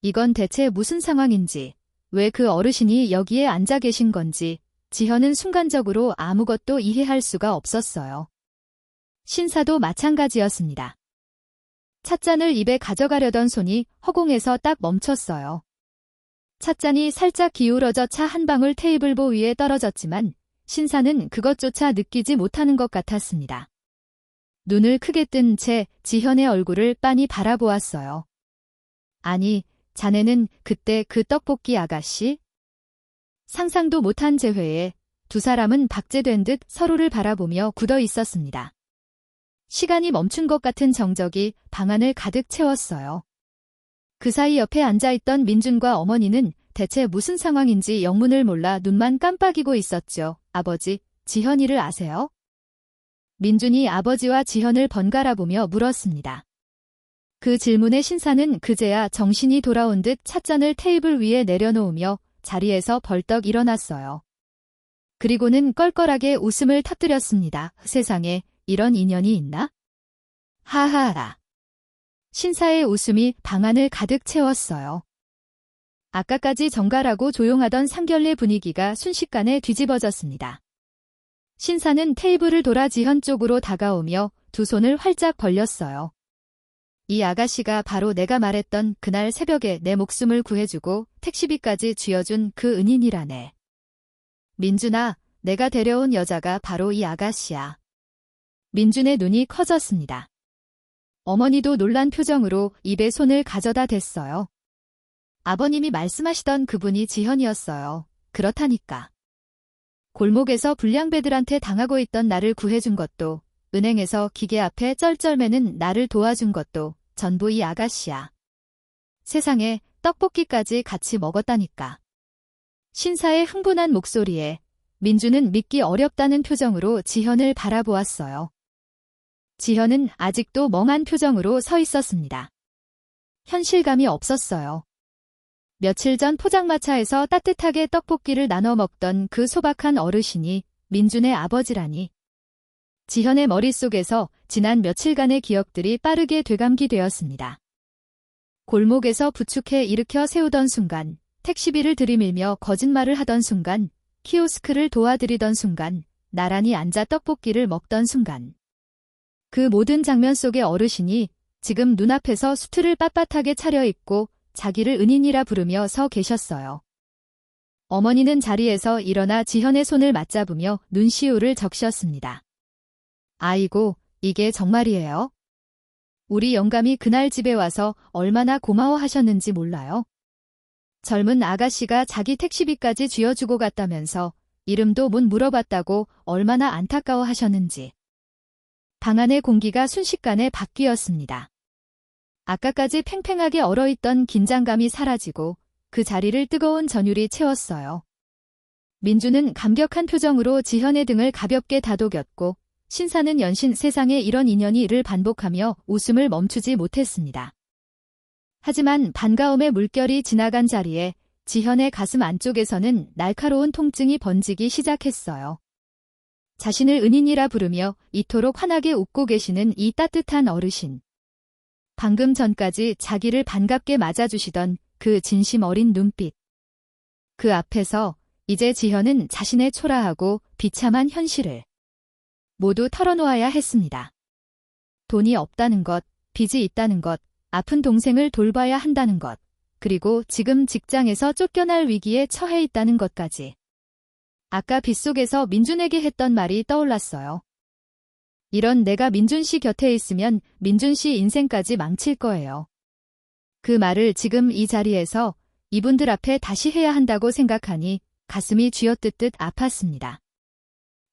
이건 대체 무슨 상황인지, 왜 그 어르신이 여기에 앉아 계신 건지 지현은 순간적으로 아무것도 이해할 수가 없었어요. 신사도 마찬가지였습니다. 찻잔을 입에 가져가려던 손이 허공에서 딱 멈췄어요. 찻잔이 살짝 기울어져 차 한 방울 테이블보 위에 떨어졌지만 신사는 그것조차 느끼지 못하는 것 같았습니다. 눈을 크게 뜬 채 지현의 얼굴을 빤히 바라보았어요. 아니, 자네는 그때 그 떡볶이 아가씨? 상상도 못한 재회에 두 사람은 박제된 듯 서로를 바라보며 굳어 있었습니다. 시간이 멈춘 것 같은 정적이 방 안을 가득 채웠어요. 그 사이 옆에 앉아있던 민준과 어머니는 대체 무슨 상황인지 영문을 몰라 눈만 깜빡이고 있었죠. 아버지, 지현이를 아세요? 민준이 아버지와 지현을 번갈아 보며 물었습니다. 그 질문에 신사는 그제야 정신이 돌아온 듯 찻잔을 테이블 위에 내려놓으며 자리에서 벌떡 일어났어요. 그리고는 껄껄하게 웃음을 터뜨렸습니다. 세상에 이런 인연이 있나? 하하하. 신사의 웃음이 방안을 가득 채웠어요. 아까까지 정갈하고 조용하던 상견례 분위기가 순식간에 뒤집어졌습니다. 신사는 테이블을 돌아 지현 쪽으로 다가오며 두 손을 활짝 벌렸어요. 이 아가씨가 바로 내가 말했던 그날 새벽에 내 목숨을 구해주고 택시비까지 쥐어준 그 은인이라네. 민준아, 내가 데려온 여자가 바로 이 아가씨야. 민준의 눈이 커졌습니다. 어머니도 놀란 표정으로 입에 손을 가져다 댔어요. 아버님이 말씀하시던 그분이 지현이었어요. 그렇다니까. 골목에서 불량배들한테 당하고 있던 나를 구해준 것도, 은행에서 기계 앞에 쩔쩔매는 나를 도와준 것도 전부 이 아가씨야. 세상에 떡볶이까지 같이 먹었다니까. 신사의 흥분한 목소리에 민주는 믿기 어렵다는 표정으로 지현을 바라보았어요. 지현은 아직도 멍한 표정으로 서 있었습니다. 현실감이 없었어요. 며칠 전 포장마차에서 따뜻하게 떡볶이를 나눠 먹던 그 소박한 어르신이 민준의 아버지라니. 지현의 머릿속에서 지난 며칠간의 기억들이 빠르게 되감기되었습니다. 골목에서 부축해 일으켜 세우던 순간, 택시비를 들이밀며 거짓말을 하던 순간, 키오스크를 도와드리던 순간, 나란히 앉아 떡볶이를 먹던 순간. 그 모든 장면 속의 어르신이 지금 눈앞에서 수트를 빳빳하게 차려입고 자기를 은인이라 부르며 서 계셨어요. 어머니는 자리에서 일어나 지현의 손을 맞잡으며 눈시울을 적셨습니다. 아이고, 이게 정말이에요? 우리 영감이 그날 집에 와서 얼마나 고마워하셨는지 몰라요. 젊은 아가씨가 자기 택시비까지 쥐어주고 갔다면서 이름도 못 물어봤다고 얼마나 안타까워하셨는지. 방 안의 공기가 순식간에 바뀌었습니다. 아까까지 팽팽하게 얼어있던 긴장감이 사라지고 그 자리를 뜨거운 전율이 채웠어요. 민주는 감격한 표정으로 지현의 등을 가볍게 다독였고 신사는 연신 세상에 이런 인연이를 반복하며 웃음을 멈추지 못했습니다. 하지만 반가움의 물결이 지나간 자리에 지현의 가슴 안쪽에서는 날카로운 통증이 번지기 시작했어요. 자신을 은인이라 부르며 이토록 환하게 웃고 계시는 이 따뜻한 어르신. 방금 전까지 자기를 반갑게 맞아주시던 그 진심 어린 눈빛. 그 앞에서 이제 지현은 자신의 초라하고 비참한 현실을 모두 털어놓아야 했습니다. 돈이 없다는 것, 빚이 있다는 것, 아픈 동생을 돌봐야 한다는 것, 그리고 지금 직장에서 쫓겨날 위기에 처해 있다는 것까지. 아까 빗속에서 민준에게 했던 말이 떠올랐어요. 이런 내가 민준 씨 곁에 있으면 민준 씨 인생까지 망칠 거예요. 그 말을 지금 이 자리에서 이분들 앞에 다시 해야 한다고 생각하니 가슴이 쥐어뜯듯 아팠습니다.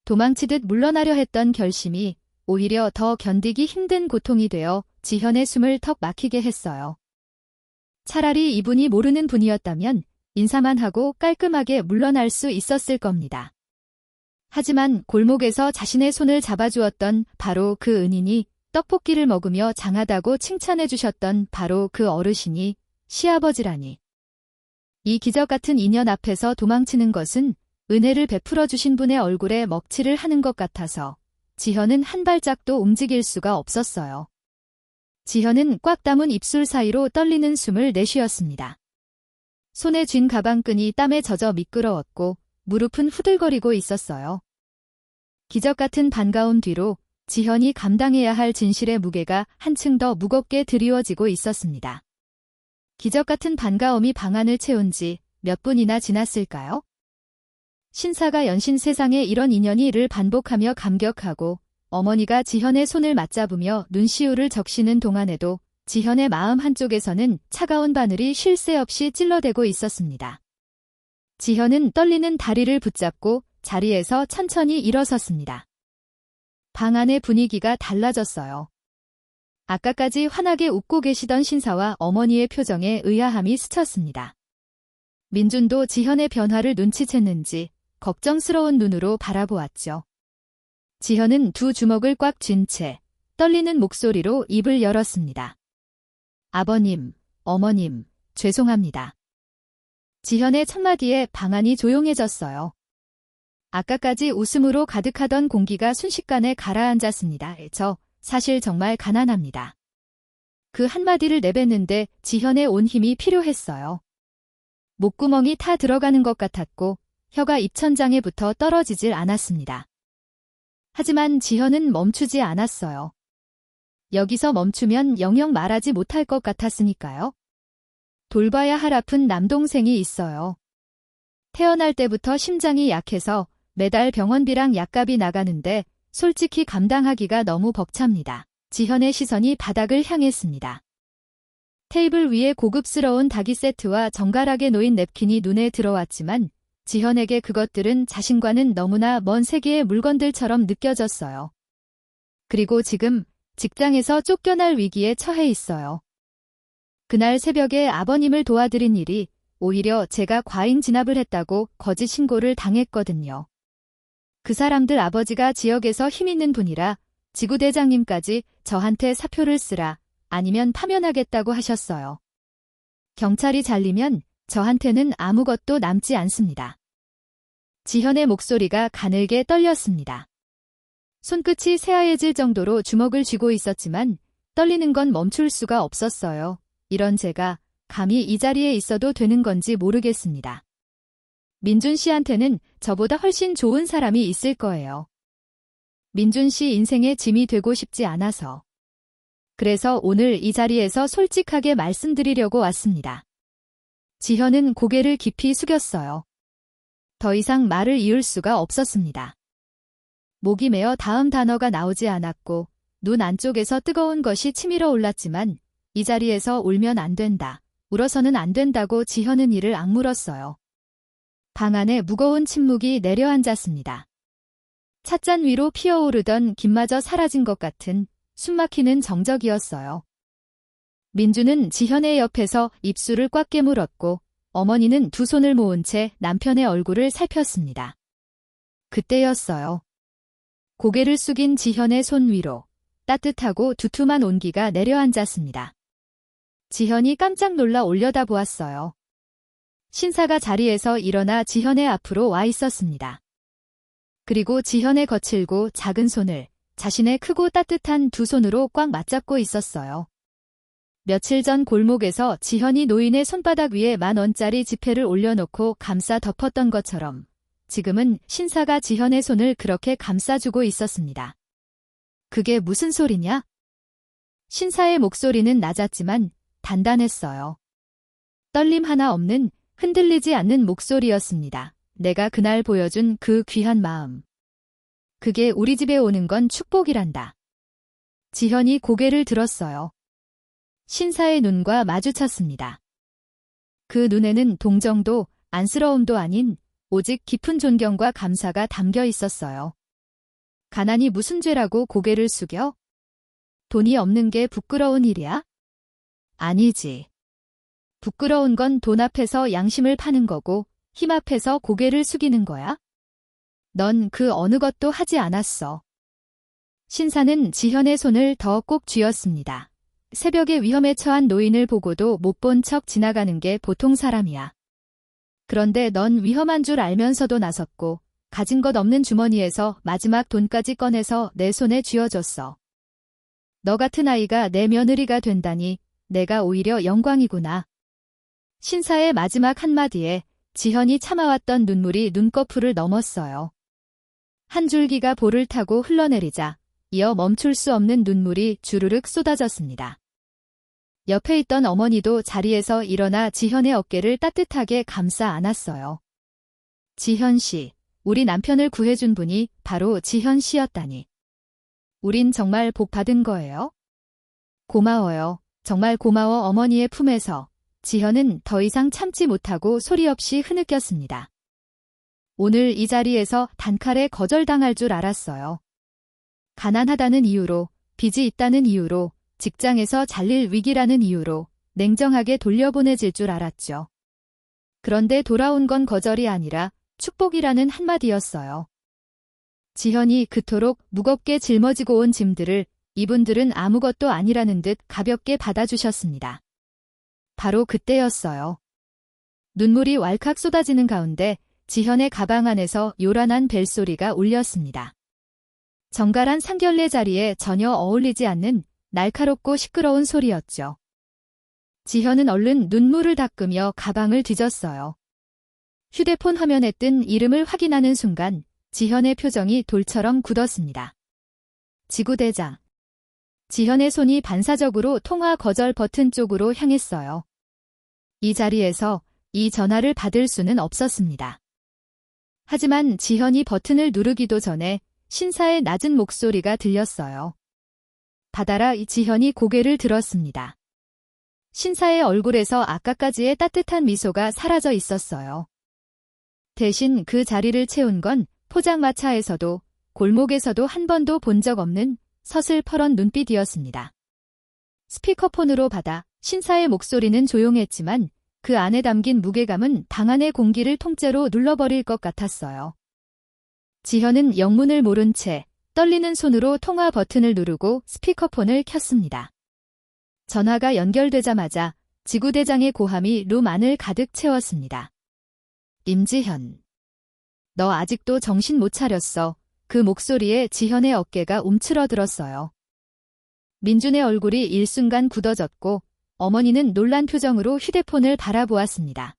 도망치듯 물러나려 했던 결심이 오히려 더 견디기 힘든 고통이 되어 지현의 숨을 턱 막히게 했어요. 차라리 이분이 모르는 분이었다면 인사만 하고 깔끔하게 물러날 수 있었을 겁니다. 하지만 골목에서 자신의 손을 잡아주었던 바로 그 은인이, 떡볶이를 먹으며 장하다고 칭찬해 주셨던 바로 그 어르신이 시아버지라니. 이 기적 같은 인연 앞에서 도망치는 것은 은혜를 베풀어 주신 분의 얼굴에 먹칠을 하는 것 같아서 지현은 한 발짝도 움직일 수가 없었어요. 지현은 꽉 담은 입술 사이로 떨리는 숨을 내쉬었습니다. 손에 쥔 가방끈이 땀에 젖어 미끄러웠고 무릎은 후들거리고 있었어요. 기적 같은 반가움 뒤로 지현이 감당해야 할 진실의 무게가 한층 더 무겁게 드리워지고 있었습니다. 기적 같은 반가움이 방안을 채운 지 몇 분이나 지났을까요? 신사가 연신 세상에 이런 인연이를 반복하며 감격하고 어머니가 지현의 손을 맞잡으며 눈시울을 적시는 동안에도 지현의 마음 한쪽에서는 차가운 바늘이 쉴 새 없이 찔러대고 있었습니다. 지현은 떨리는 다리를 붙잡고 자리에서 천천히 일어섰습니다. 방 안의 분위기가 달라졌어요. 아까까지 환하게 웃고 계시던 신사와 어머니의 표정에 의아함이 스쳤습니다. 민준도 지현의 변화를 눈치챘는지 걱정스러운 눈으로 바라보았죠. 지현은 두 주먹을 꽉 쥔 채 떨리는 목소리로 입을 열었습니다. 아버님, 어머님, 죄송합니다. 지현의 첫마디에 방 안이 조용해졌어요. 아까까지 웃음으로 가득하던 공기가 순식간에 가라앉았습니다. 사실 정말 가난합니다. 그 한마디를 내뱉는데 지현의 온 힘이 필요했어요. 목구멍이 타 들어가는 것 같았고 혀가 입천장에 붙어 떨어지질 않았습니다. 하지만 지현은 멈추지 않았어요. 여기서 멈추면 영영 말하지 못할 것 같았으니까요. 돌봐야 할 아픈 남동생이 있어요. 태어날 때부터 심장이 약해서 매달 병원비랑 약값이 나가는데 솔직히 감당하기가 너무 벅찹니다. 지현의 시선이 바닥을 향했습니다. 테이블 위에 고급스러운 닭이 세트와 정갈하게 놓인 냅킨이 눈에 들어왔지만 지현에게 그것들은 자신과는 너무나 먼 세계의 물건들처럼 느껴졌어요. 그리고 지금 직장에서 쫓겨날 위기에 처해 있어요. 그날 새벽에 아버님을 도와드린 일이 오히려 제가 과잉 진압을 했다고 거짓 신고를 당했거든요. 그 사람들 아버지가 지역에서 힘 있는 분이라 지구대장님까지 저한테 사표를 쓰라 아니면 파면하겠다고 하셨어요. 경찰이 잘리면 저한테는 아무것도 남지 않습니다. 지현의 목소리가 가늘게 떨렸습니다. 손끝이 새하얘질 정도로 주먹을 쥐고 있었지만 떨리는 건 멈출 수가 없었어요. 이런 제가 감히 이 자리에 있어도 되는 건지 모르겠습니다. 민준 씨한테는 저보다 훨씬 좋은 사람이 있을 거예요. 민준 씨 인생의 짐이 되고 싶지 않아서. 그래서 오늘 이 자리에서 솔직하게 말씀드리려고 왔습니다. 지현은 고개를 깊이 숙였어요. 더 이상 말을 이을 수가 없었습니다. 목이 메어 다음 단어가 나오지 않았고 눈 안쪽에서 뜨거운 것이 치밀어 올랐지만 이 자리에서 울면 안 된다. 울어서는 안 된다고 지현은 이를 악물었어요. 방 안에 무거운 침묵이 내려앉았습니다. 찻잔 위로 피어오르던 김마저 사라진 것 같은 숨막히는 정적이었어요. 민주는 지현의 옆에서 입술을 꽉 깨물었고 어머니는 두 손을 모은 채 남편의 얼굴을 살폈습니다. 그때였어요. 고개를 숙인 지현의 손 위로 따뜻하고 두툼한 온기가 내려앉았습니다. 지현이 깜짝 놀라 올려다보았어요. 신사가 자리에서 일어나 지현의 앞으로 와 있었습니다. 그리고 지현의 거칠고 작은 손을 자신의 크고 따뜻한 두 손으로 꽉 맞잡고 있었어요. 며칠 전 골목에서 지현이 노인의 손바닥 위에 10,000원짜리 지폐를 올려놓고 감싸 덮었던 것처럼 지금은 신사가 지현의 손을 그렇게 감싸주고 있었습니다. 그게 무슨 소리냐? 신사의 목소리는 낮았지만 단단했어요. 떨림 하나 없는 흔들리지 않는 목소리였습니다. 내가 그날 보여준 그 귀한 마음. 그게 우리 집에 오는 건 축복이란다. 지현이 고개를 들었어요. 신사의 눈과 마주쳤습니다. 그 눈에는 동정도 안쓰러움도 아닌 오직 깊은 존경과 감사가 담겨 있었어요. 가난이 무슨 죄라고 고개를 숙여? 돈이 없는 게 부끄러운 일이야? 아니지. 부끄러운 건 돈 앞에서 양심을 파는 거고 힘 앞에서 고개를 숙이는 거야? 넌 그 어느 것도 하지 않았어. 신사는 지현의 손을 더 꼭 쥐었습니다. 새벽에 위험에 처한 노인을 보고도 못 본 척 지나가는 게 보통 사람이야. 그런데 넌 위험한 줄 알면서도 나섰고 가진 것 없는 주머니에서 마지막 돈까지 꺼내서 내 손에 쥐어줬어. 너 같은 아이가 내 며느리가 된다니 내가 오히려 영광이구나. 신사의 마지막 한마디에 지현이 참아왔던 눈물이 눈꺼풀을 넘었어요. 한 줄기가 볼을 타고 흘러내리자 이어 멈출 수 없는 눈물이 주르륵 쏟아졌습니다. 옆에 있던 어머니도 자리에서 일어나 지현의 어깨를 따뜻하게 감싸 안았어요. 지현 씨, 우리 남편을 구해준 분이 바로 지현 씨였다니. 우린 정말 복 받은 거예요? 고마워요. 정말 고마워. 어머니의 품에서 지현은 더 이상 참지 못하고 소리 없이 흐느꼈습니다. 오늘 이 자리에서 단칼에 거절당할 줄 알았어요. 가난하다는 이유로, 빚이 있다는 이유로, 직장에서 잘릴 위기라는 이유로 냉정하게 돌려보내질 줄 알았죠. 그런데 돌아온 건 거절이 아니라 축복이라는 한마디였어요. 지현이 그토록 무겁게 짊어지고 온 짐들을 이분들은 아무것도 아니라는 듯 가볍게 받아주셨습니다. 바로 그때였어요. 눈물이 왈칵 쏟아지는 가운데 지현의 가방 안에서 요란한 벨소리가 울렸습니다. 정갈한 상견례 자리에 전혀 어울리지 않는 날카롭고 시끄러운 소리였죠. 지현은 얼른 눈물을 닦으며 가방을 뒤졌어요. 휴대폰 화면에 뜬 이름을 확인하는 순간 지현의 표정이 돌처럼 굳었습니다. 지구대장. 지현의 손이 반사적으로 통화 거절 버튼 쪽으로 향했어요. 이 자리에서 이 전화를 받을 수는 없었습니다. 하지만 지현이 버튼을 누르기도 전에 신사의 낮은 목소리가 들렸어요. 받아라. 지현이 고개를 들었습니다. 신사의 얼굴에서 아까까지의 따뜻한 미소가 사라져 있었어요. 대신 그 자리를 채운 건 포장마차에서도 골목에서도 한 번도 본 적 없는 서슬퍼런 눈빛이었습니다. 스피커폰으로 받아 신사의 목소리는 조용했지만 그 안에 담긴 무게감은 방 안의 공기를 통째로 눌러버릴 것 같았어요. 지현은 영문을 모른 채 떨리는 손으로 통화 버튼을 누르고 스피커폰을 켰습니다. 전화가 연결되자마자 지구대장의 고함이 룸 안을 가득 채웠습니다. 임지현. 너 아직도 정신 못 차렸어. 그 목소리에 지현의 어깨가 움츠러들었어요. 민준의 얼굴이 일순간 굳어졌고 어머니는 놀란 표정으로 휴대폰을 바라보았습니다.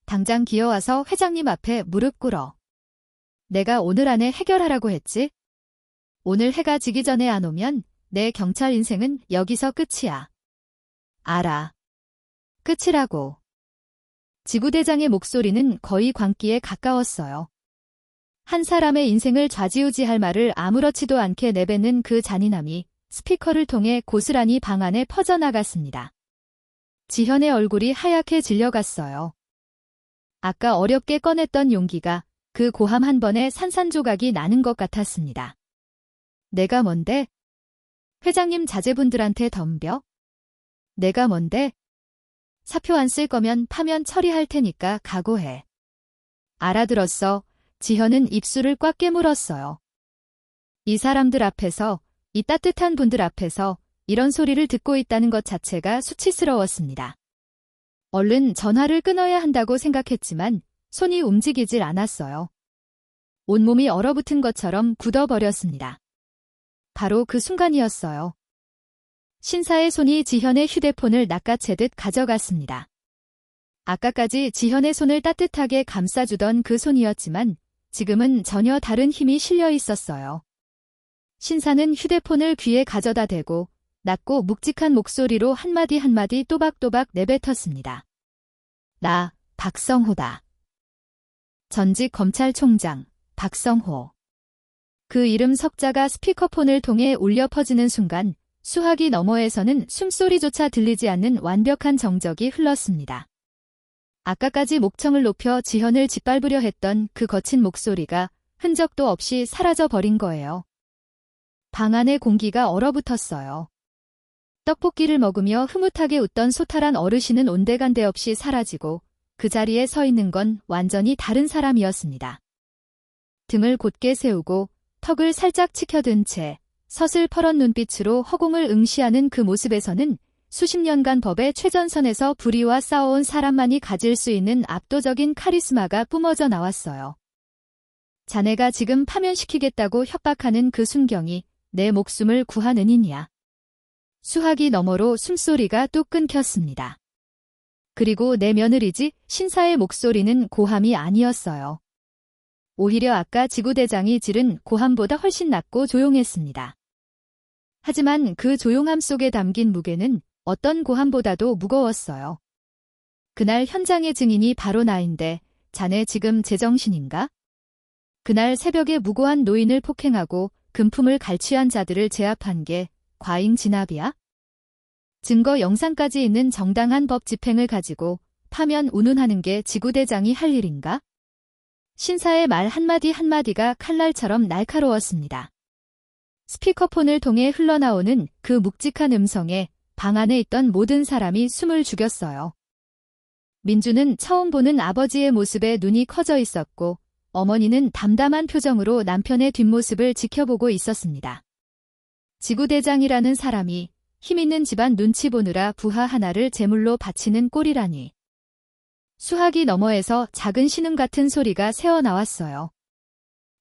당장 기어와서 회장님 앞에 무릎 꿇어. 내가 오늘 안에 해결하라고 했지? 오늘 해가 지기 전에 안 오면 내 경찰 인생은 여기서 끝이야. 알아. 끝이라고. 지구대장의 목소리는 거의 광기에 가까웠어요. 한 사람의 인생을 좌지우지할 말을 아무렇지도 않게 내뱉는 그 잔인함이 스피커를 통해 고스란히 방 안에 퍼져나갔습니다. 지현의 얼굴이 하얗게 질려갔어요. 아까 어렵게 꺼냈던 용기가 그 고함 한 번에 산산조각이 나는 것 같았습니다. 내가 뭔데? 회장님 자제분들한테 덤벼? 내가 뭔데? 사표 안 쓸 거면 파면 처리할 테니까 각오해. 알아들었어. 지현은 입술을 꽉 깨물었어요. 이 사람들 앞에서, 이 따뜻한 분들 앞에서 이런 소리를 듣고 있다는 것 자체가 수치스러웠습니다. 얼른 전화를 끊어야 한다고 생각했지만 손이 움직이질 않았어요. 온몸이 얼어붙은 것처럼 굳어버렸습니다. 바로 그 순간이었어요. 신사의 손이 지현의 휴대폰을 낚아채듯 가져갔습니다. 아까까지 지현의 손을 따뜻하게 감싸주던 그 손이었지만 지금은 전혀 다른 힘이 실려 있었어요. 신사는 휴대폰을 귀에 가져다 대고 낮고 묵직한 목소리로 한마디 한마디 또박또박 내뱉었습니다. 나 박성호다. 전직 검찰총장 박성호. 그 이름 석자가 스피커폰을 통해 울려 퍼지는 순간 수화기 너머에서는 숨소리조차 들리지 않는 완벽한 정적이 흘렀습니다. 아까까지 목청을 높여 지현을 짓밟으려 했던 그 거친 목소리가 흔적도 없이 사라져버린 거예요. 방 안의 공기가 얼어붙었어요. 떡볶이를 먹으며 흐뭇하게 웃던 소탈한 어르신은 온데간데 없이 사라지고 그 자리에 서 있는 건 완전히 다른 사람이었습니다. 등을 곧게 세우고 턱을 살짝 치켜든 채 서슬퍼런 눈빛으로 허공을 응시하는 그 모습에서는 수십 년간 법의 최전선에서 불의와 싸워온 사람만이 가질 수 있는 압도적인 카리스마가 뿜어져 나왔어요. 자네가 지금 파면시키겠다고 협박하는 그 순경이 내 목숨을 구한 은인이야. 수화기 너머로 숨소리가 뚝 끊겼습니다. 그리고 내 며느리지 신사의 목소리는 고함이 아니었어요. 오히려 아까 지구대장이 지른 고함보다 훨씬 낮고 조용했습니다. 하지만 그 조용함 속에 담긴 무게는 어떤 고함보다도 무거웠어요. 그날 현장의 증인이 바로 나인데 자네 지금 제정신인가? 그날 새벽에 무고한 노인을 폭행하고 금품을 갈취한 자들을 제압한 게 과잉 진압이야? 증거 영상까지 있는 정당한 법 집행을 가지고 파면 운운하는 게 지구대장이 할 일인가? 신사의 말 한마디 한마디가 칼날처럼 날카로웠습니다. 스피커폰을 통해 흘러나오는 그 묵직한 음성에 방 안에 있던 모든 사람이 숨을 죽였어요. 민주는 처음 보는 아버지의 모습에 눈이 커져 있었고 어머니는 담담한 표정으로 남편의 뒷모습을 지켜보고 있었습니다. 지구대장이라는 사람이 힘있는 집안 눈치 보느라 부하 하나를 제물로 바치는 꼴이라니. 수화기 너머에서 작은 신음 같은 소리가 새어나왔어요.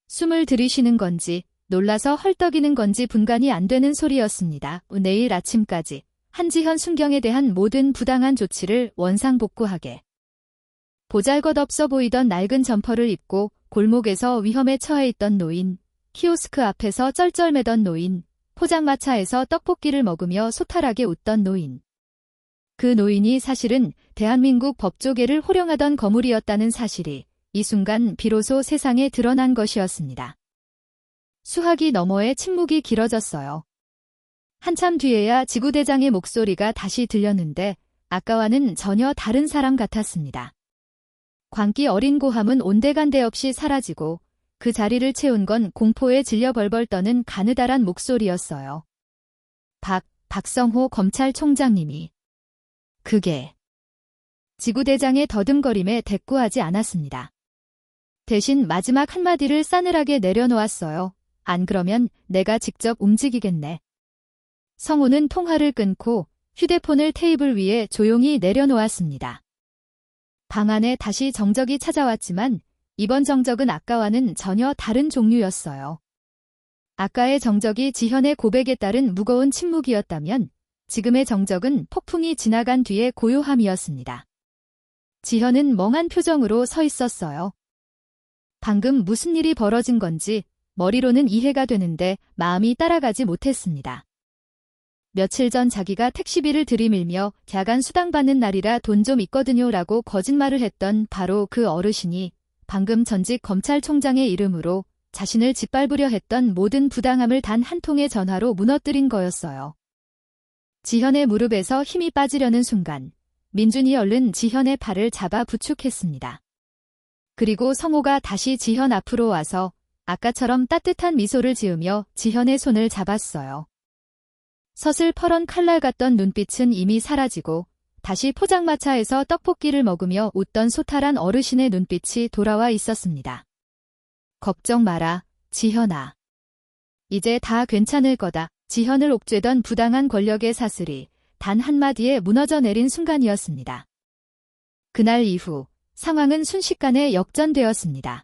숨을 들이쉬는 건지 놀라서 헐떡이는 건지 분간이 안 되는 소리였습니다. 내일 아침까지 한지현 순경에 대한 모든 부당한 조치를 원상복구하게. 보잘것없어 보이던 낡은 점퍼를 입고 골목에서 위험에 처해 있던 노인, 키오스크 앞에서 쩔쩔매던 노인, 포장마차에서 떡볶이를 먹으며 소탈하게 웃던 노인. 그 노인이 사실은 대한민국 법조계를 호령하던 거물이었다는 사실이 이 순간 비로소 세상에 드러난 것이었습니다. 수화기 너머의 침묵이 길어졌어요. 한참 뒤에야 지구대장의 목소리가 다시 들렸는데 아까와는 전혀 다른 사람 같았습니다. 광기 어린 고함은 온데간데 없이 사라지고 그 자리를 채운 건 공포에 질려 벌벌 떠는 가느다란 목소리였어요. 박성호 검찰총장님이. 그게 지구대장의 더듬거림에 대꾸하지 않았습니다. 대신 마지막 한마디를 싸늘하게 내려놓았어요. 안 그러면 내가 직접 움직이겠네. 성우는 통화를 끊고 휴대폰을 테이블 위에 조용히 내려놓았습니다. 방 안에 다시 정적이 찾아왔지만 이번 정적은 아까와는 전혀 다른 종류였어요. 아까의 정적이 지현의 고백에 따른 무거운 침묵이었다면 지금의 정적은 폭풍이 지나간 뒤의 고요함이었습니다. 지현은 멍한 표정으로 서 있었어요. 방금 무슨 일이 벌어진 건지 머리로는 이해가 되는데 마음이 따라가지 못했습니다. 며칠 전 자기가 택시비를 들이밀며 야간 수당받는 날이라 돈 좀 있거든요 라고 거짓말을 했던 바로 그 어르신이 방금 전직 검찰총장의 이름으로 자신을 짓밟으려 했던 모든 부당함을 단 한 통의 전화로 무너뜨린 거였어요. 지현의 무릎에서 힘이 빠지려는 순간 민준이 얼른 지현의 팔을 잡아 부축했습니다. 그리고 성호가 다시 지현 앞으로 와서 아까처럼 따뜻한 미소를 지으며 지현의 손을 잡았어요. 서슬퍼런 칼날 같던 눈빛은 이미 사라지고 다시 포장마차에서 떡볶이를 먹으며 웃던 소탈한 어르신의 눈빛이 돌아와 있었습니다. 걱정 마라, 지현아. 이제 다 괜찮을 거다. 지현을 옥죄던 부당한 권력의 사슬이 단 한마디에 무너져 내린 순간이었습니다. 그날 이후 상황은 순식간에 역전되었습니다.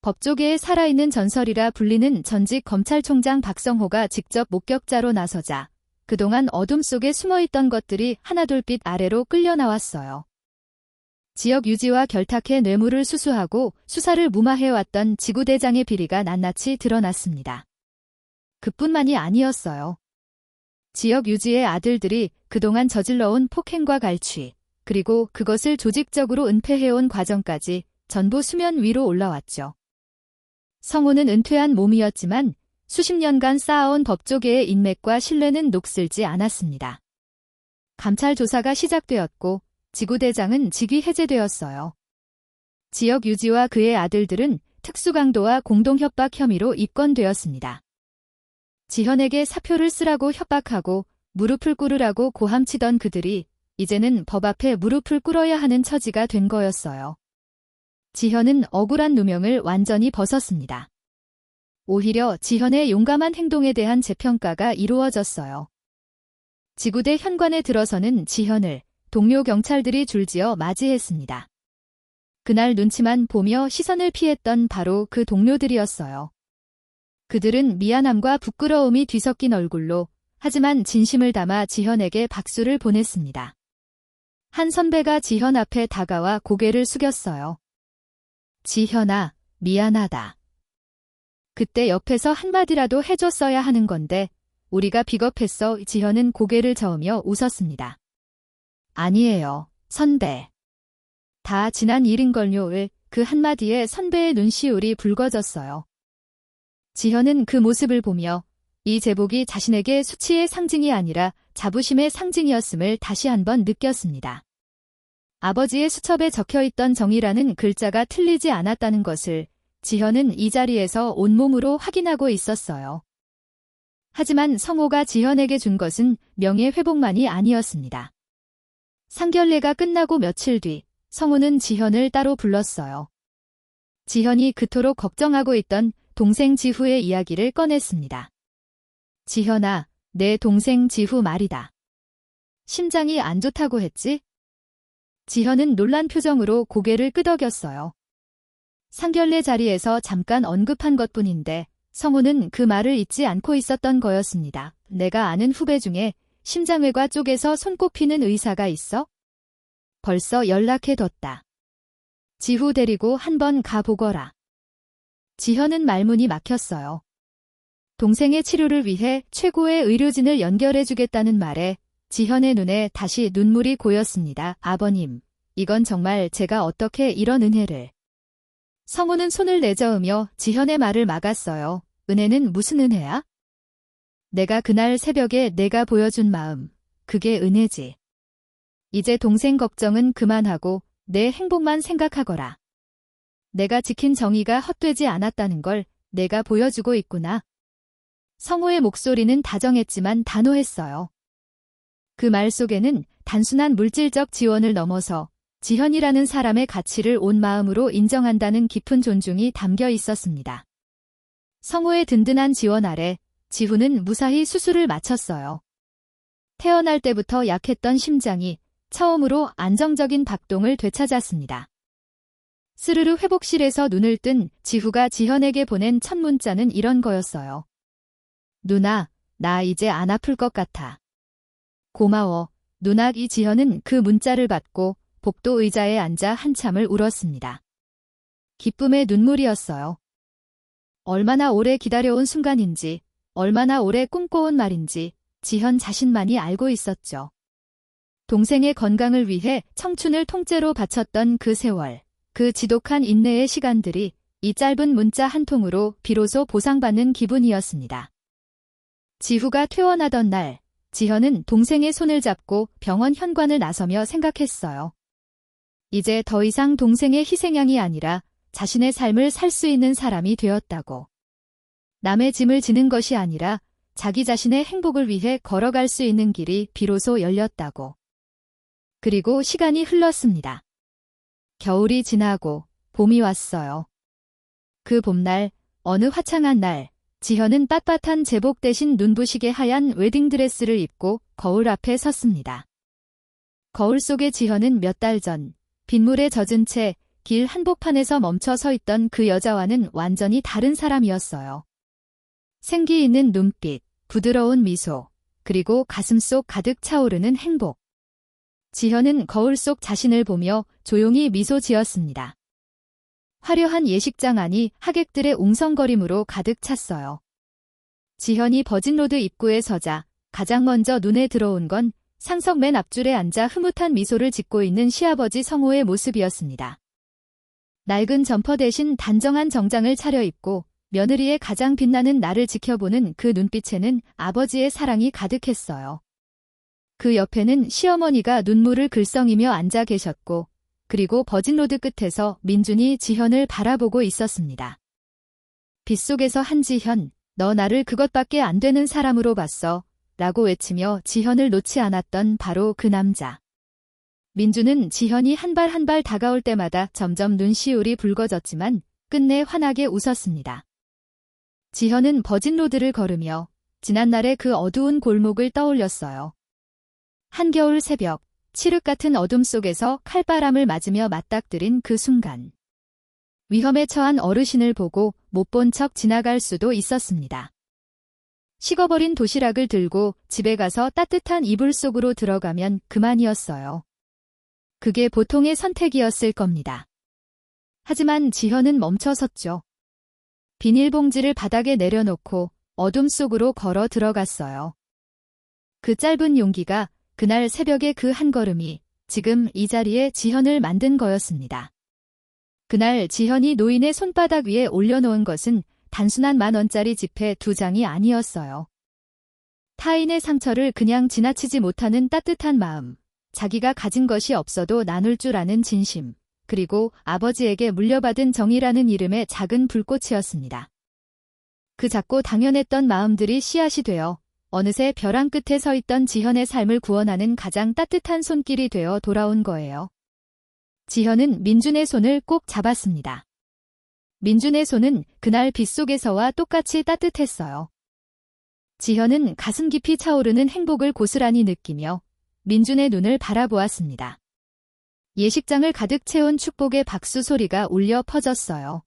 법조계에 살아있는 전설이라 불리는 전직 검찰총장 박성호가 직접 목격자로 나서자 그동안 어둠 속에 숨어있던 것들이 하나둘빛 아래로 끌려 나왔어요. 지역 유지와 결탁해 뇌물을 수수하고 수사를 무마해왔던 지구대장의 비리가 낱낱이 드러났습니다. 그뿐만이 아니었어요. 지역 유지의 아들들이 그동안 저질러온 폭행과 갈취, 그리고 그것을 조직적으로 은폐해온 과정까지 전부 수면 위로 올라왔죠. 성우는 은퇴한 몸이었지만 수십 년간 쌓아온 법조계의 인맥과 신뢰는 녹슬지 않았습니다. 감찰 조사가 시작되었고 지구대장은 직위 해제되었어요. 지역 유지와 그의 아들들은 특수강도와 공동협박 혐의로 입건되었습니다. 지현에게 사표를 쓰라고 협박하고 무릎을 꿇으라고 고함치던 그들이 이제는 법 앞에 무릎을 꿇어야 하는 처지가 된 거였어요. 지현은 억울한 누명을 완전히 벗었습니다. 오히려 지현의 용감한 행동에 대한 재평가가 이루어졌어요. 지구대 현관에 들어서는 지현을 동료 경찰들이 줄지어 맞이했습니다. 그날 눈치만 보며 시선을 피했던 바로 그 동료들이었어요. 그들은 미안함과 부끄러움이 뒤섞인 얼굴로 하지만 진심을 담아 지현에게 박수를 보냈습니다. 한 선배가 지현 앞에 다가와 고개를 숙였어요. 지현아, 미안하다. 그때 옆에서 한마디라도 해줬어야 하는 건데 우리가 비겁했어. 지현은 고개를 저으며 웃었습니다. 아니에요, 선배. 다 지난 일인걸요. 그 한마디에 선배의 눈시울이 붉어졌어요. 지현은 그 모습을 보며 이 제복이 자신에게 수치의 상징이 아니라 자부심의 상징이었음을 다시 한번 느꼈습니다. 아버지의 수첩에 적혀있던 정의라는 글자가 틀리지 않았다는 것을 지현은 이 자리에서 온몸으로 확인하고 있었어요. 하지만 성호가 지현에게 준 것은 명예회복만이 아니었습니다. 상견례가 끝나고 며칠 뒤 성호는 지현을 따로 불렀어요. 지현이 그토록 걱정하고 있던 동생 지후의 이야기를 꺼냈습니다. 지현아, 내 동생 지후 말이다. 심장이 안 좋다고 했지? 지현은 놀란 표정으로 고개를 끄덕였어요. 상견례 자리에서 잠깐 언급한 것뿐인데 성우는 그 말을 잊지 않고 있었던 거였습니다. 내가 아는 후배 중에 심장외과 쪽에서 손꼽히는 의사가 있어? 벌써 연락해뒀다. 지후 데리고 한번 가보거라. 지현은 말문이 막혔어요. 동생의 치료를 위해 최고의 의료진을 연결해주겠다는 말에 지현의 눈에 다시 눈물이 고였습니다. 아버님, 이건 정말 제가 어떻게 이런 은혜를. 성우는 손을 내저으며 지현의 말을 막았어요. 은혜는 무슨 은혜야? 내가 그날 새벽에 내가 보여준 마음, 그게 은혜지. 이제 동생 걱정은 그만하고 내 행복만 생각하거라. 내가 지킨 정의가 헛되지 않았다는 걸 내가 보여주고 있구나. 성우의 목소리는 다정했지만 단호했어요. 그 말 속에는 단순한 물질적 지원을 넘어서 지현이라는 사람의 가치를 온 마음으로 인정한다는 깊은 존중이 담겨 있었습니다. 성우의 든든한 지원 아래 지후는 무사히 수술을 마쳤어요. 태어날 때부터 약했던 심장이 처음으로 안정적인 박동을 되찾았습니다. 스르르 회복실에서 눈을 뜬 지후가 지현에게 보낸 첫 문자는 이런 거였어요. 누나, 나 이제 안 아플 것 같아. 고마워, 누나. 이 지현은 그 문자를 받고 복도 의자에 앉아 한참을 울었습니다. 기쁨의 눈물이었어요. 얼마나 오래 기다려온 순간인지, 얼마나 오래 꿈꿔온 말인지 지현 자신만이 알고 있었죠. 동생의 건강을 위해 청춘을 통째로 바쳤던 그 세월, 그 지독한 인내의 시간들이 이 짧은 문자 한 통으로 비로소 보상받는 기분이었습니다. 지후가 퇴원하던 날, 지현은 동생의 손을 잡고 병원 현관을 나서며 생각했어요. 이제 더 이상 동생의 희생양이 아니라 자신의 삶을 살 수 있는 사람이 되었다고. 남의 짐을 지는 것이 아니라 자기 자신의 행복을 위해 걸어갈 수 있는 길이 비로소 열렸다고. 그리고 시간이 흘렀습니다. 겨울이 지나고 봄이 왔어요. 그 봄날, 어느 화창한 날, 지현은 빳빳한 제복 대신 눈부시게 하얀 웨딩드레스를 입고 거울 앞에 섰습니다. 거울 속의 지현은 몇 달 전, 빗물에 젖은 채 길 한복판에서 멈춰 서 있던 그 여자와는 완전히 다른 사람이었어요. 생기 있는 눈빛, 부드러운 미소, 그리고 가슴속 가득 차오르는 행복. 지현은 거울 속 자신을 보며 조용히 미소 지었습니다. 화려한 예식장 안이 하객들의 웅성거림으로 가득 찼어요. 지현이 버진로드 입구에 서자 가장 먼저 눈에 들어온 건 상석 맨 앞줄에 앉아 흐뭇한 미소를 짓고 있는 시아버지 성우의 모습이었습니다. 낡은 점퍼 대신 단정한 정장을 차려입고 며느리의 가장 빛나는 나를 지켜보는 그 눈빛에는 아버지의 사랑이 가득했어요. 그 옆에는 시어머니가 눈물을 글썽이며 앉아 계셨고, 그리고 버진로드 끝에서 민준이 지현을 바라보고 있었습니다. 빗속에서 한지현, 너 나를 그것밖에 안 되는 사람으로 봤어, 라고 외치며 지현을 놓지 않았던 바로 그 남자. 민준은 지현이 한 발 한 발 다가올 때마다 점점 눈시울이 붉어졌지만 끝내 환하게 웃었습니다. 지현은 버진로드를 걸으며 지난날의 그 어두운 골목을 떠올렸어요. 한겨울 새벽, 칠흑 같은 어둠 속에서 칼바람을 맞으며 맞닥뜨린 그 순간. 위험에 처한 어르신을 보고 못 본 척 지나갈 수도 있었습니다. 식어버린 도시락을 들고 집에 가서 따뜻한 이불 속으로 들어가면 그만이었어요. 그게 보통의 선택이었을 겁니다. 하지만 지현은 멈춰섰죠. 비닐봉지를 바닥에 내려놓고 어둠 속으로 걸어 들어갔어요. 그 짧은 용기가 그날 새벽의 그 한 걸음이 지금 이 자리에 지현을 만든 거였습니다. 그날 지현이 노인의 손바닥 위에 올려놓은 것은 단순한 10,000원짜리 지폐 2장이 아니었어요. 타인의 상처를 그냥 지나치지 못하는 따뜻한 마음, 자기가 가진 것이 없어도 나눌 줄 아는 진심, 그리고 아버지에게 물려받은 정이라는 이름의 작은 불꽃이었습니다. 그 작고 당연했던 마음들이 씨앗이 되어 어느새 벼랑 끝에 서 있던 지현의 삶을 구원하는 가장 따뜻한 손길이 되어 돌아온 거예요. 지현은 민준의 손을 꼭 잡았습니다. 민준의 손은 그날 빗속에서와 똑같이 따뜻했어요. 지현은 가슴 깊이 차오르는 행복을 고스란히 느끼며 민준의 눈을 바라보았습니다. 예식장을 가득 채운 축복의 박수 소리가 울려 퍼졌어요.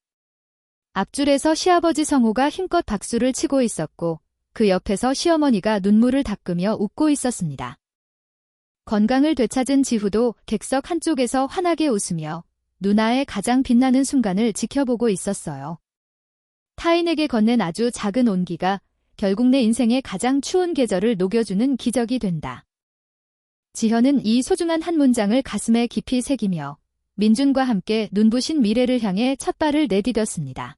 앞줄에서 시아버지 성호가 힘껏 박수를 치고 있었고 그 옆에서 시어머니가 눈물을 닦으며 웃고 있었습니다. 건강을 되찾은 지후도 객석 한쪽에서 환하게 웃으며 누나의 가장 빛나는 순간을 지켜보고 있었어요. 타인에게 건넨 아주 작은 온기가 결국 내 인생의 가장 추운 계절을 녹여주는 기적이 된다. 지현은 이 소중한 한 문장을 가슴에 깊이 새기며 민준과 함께 눈부신 미래를 향해 첫 발을 내디뎠습니다.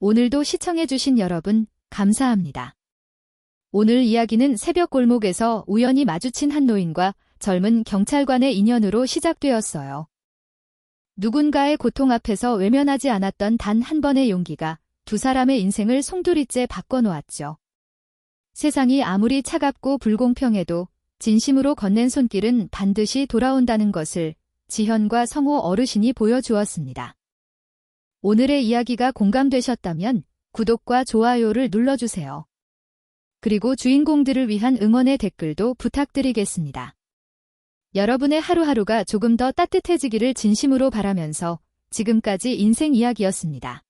오늘도 시청해주신 여러분, 감사합니다. 오늘 이야기는 새벽 골목에서 우연히 마주친 한 노인과 젊은 경찰관의 인연으로 시작되었어요. 누군가의 고통 앞에서 외면하지 않았던 단 한 번의 용기가 두 사람의 인생을 송두리째 바꿔놓았죠. 세상이 아무리 차갑고 불공평해도 진심으로 건넨 손길은 반드시 돌아온다는 것을 지현과 성호 어르신이 보여주었습니다. 오늘의 이야기가 공감되셨다면 구독과 좋아요를 눌러주세요. 그리고 주인공들을 위한 응원의 댓글도 부탁드리겠습니다. 여러분의 하루하루가 조금 더 따뜻해지기를 진심으로 바라면서 지금까지 인생 이야기였습니다.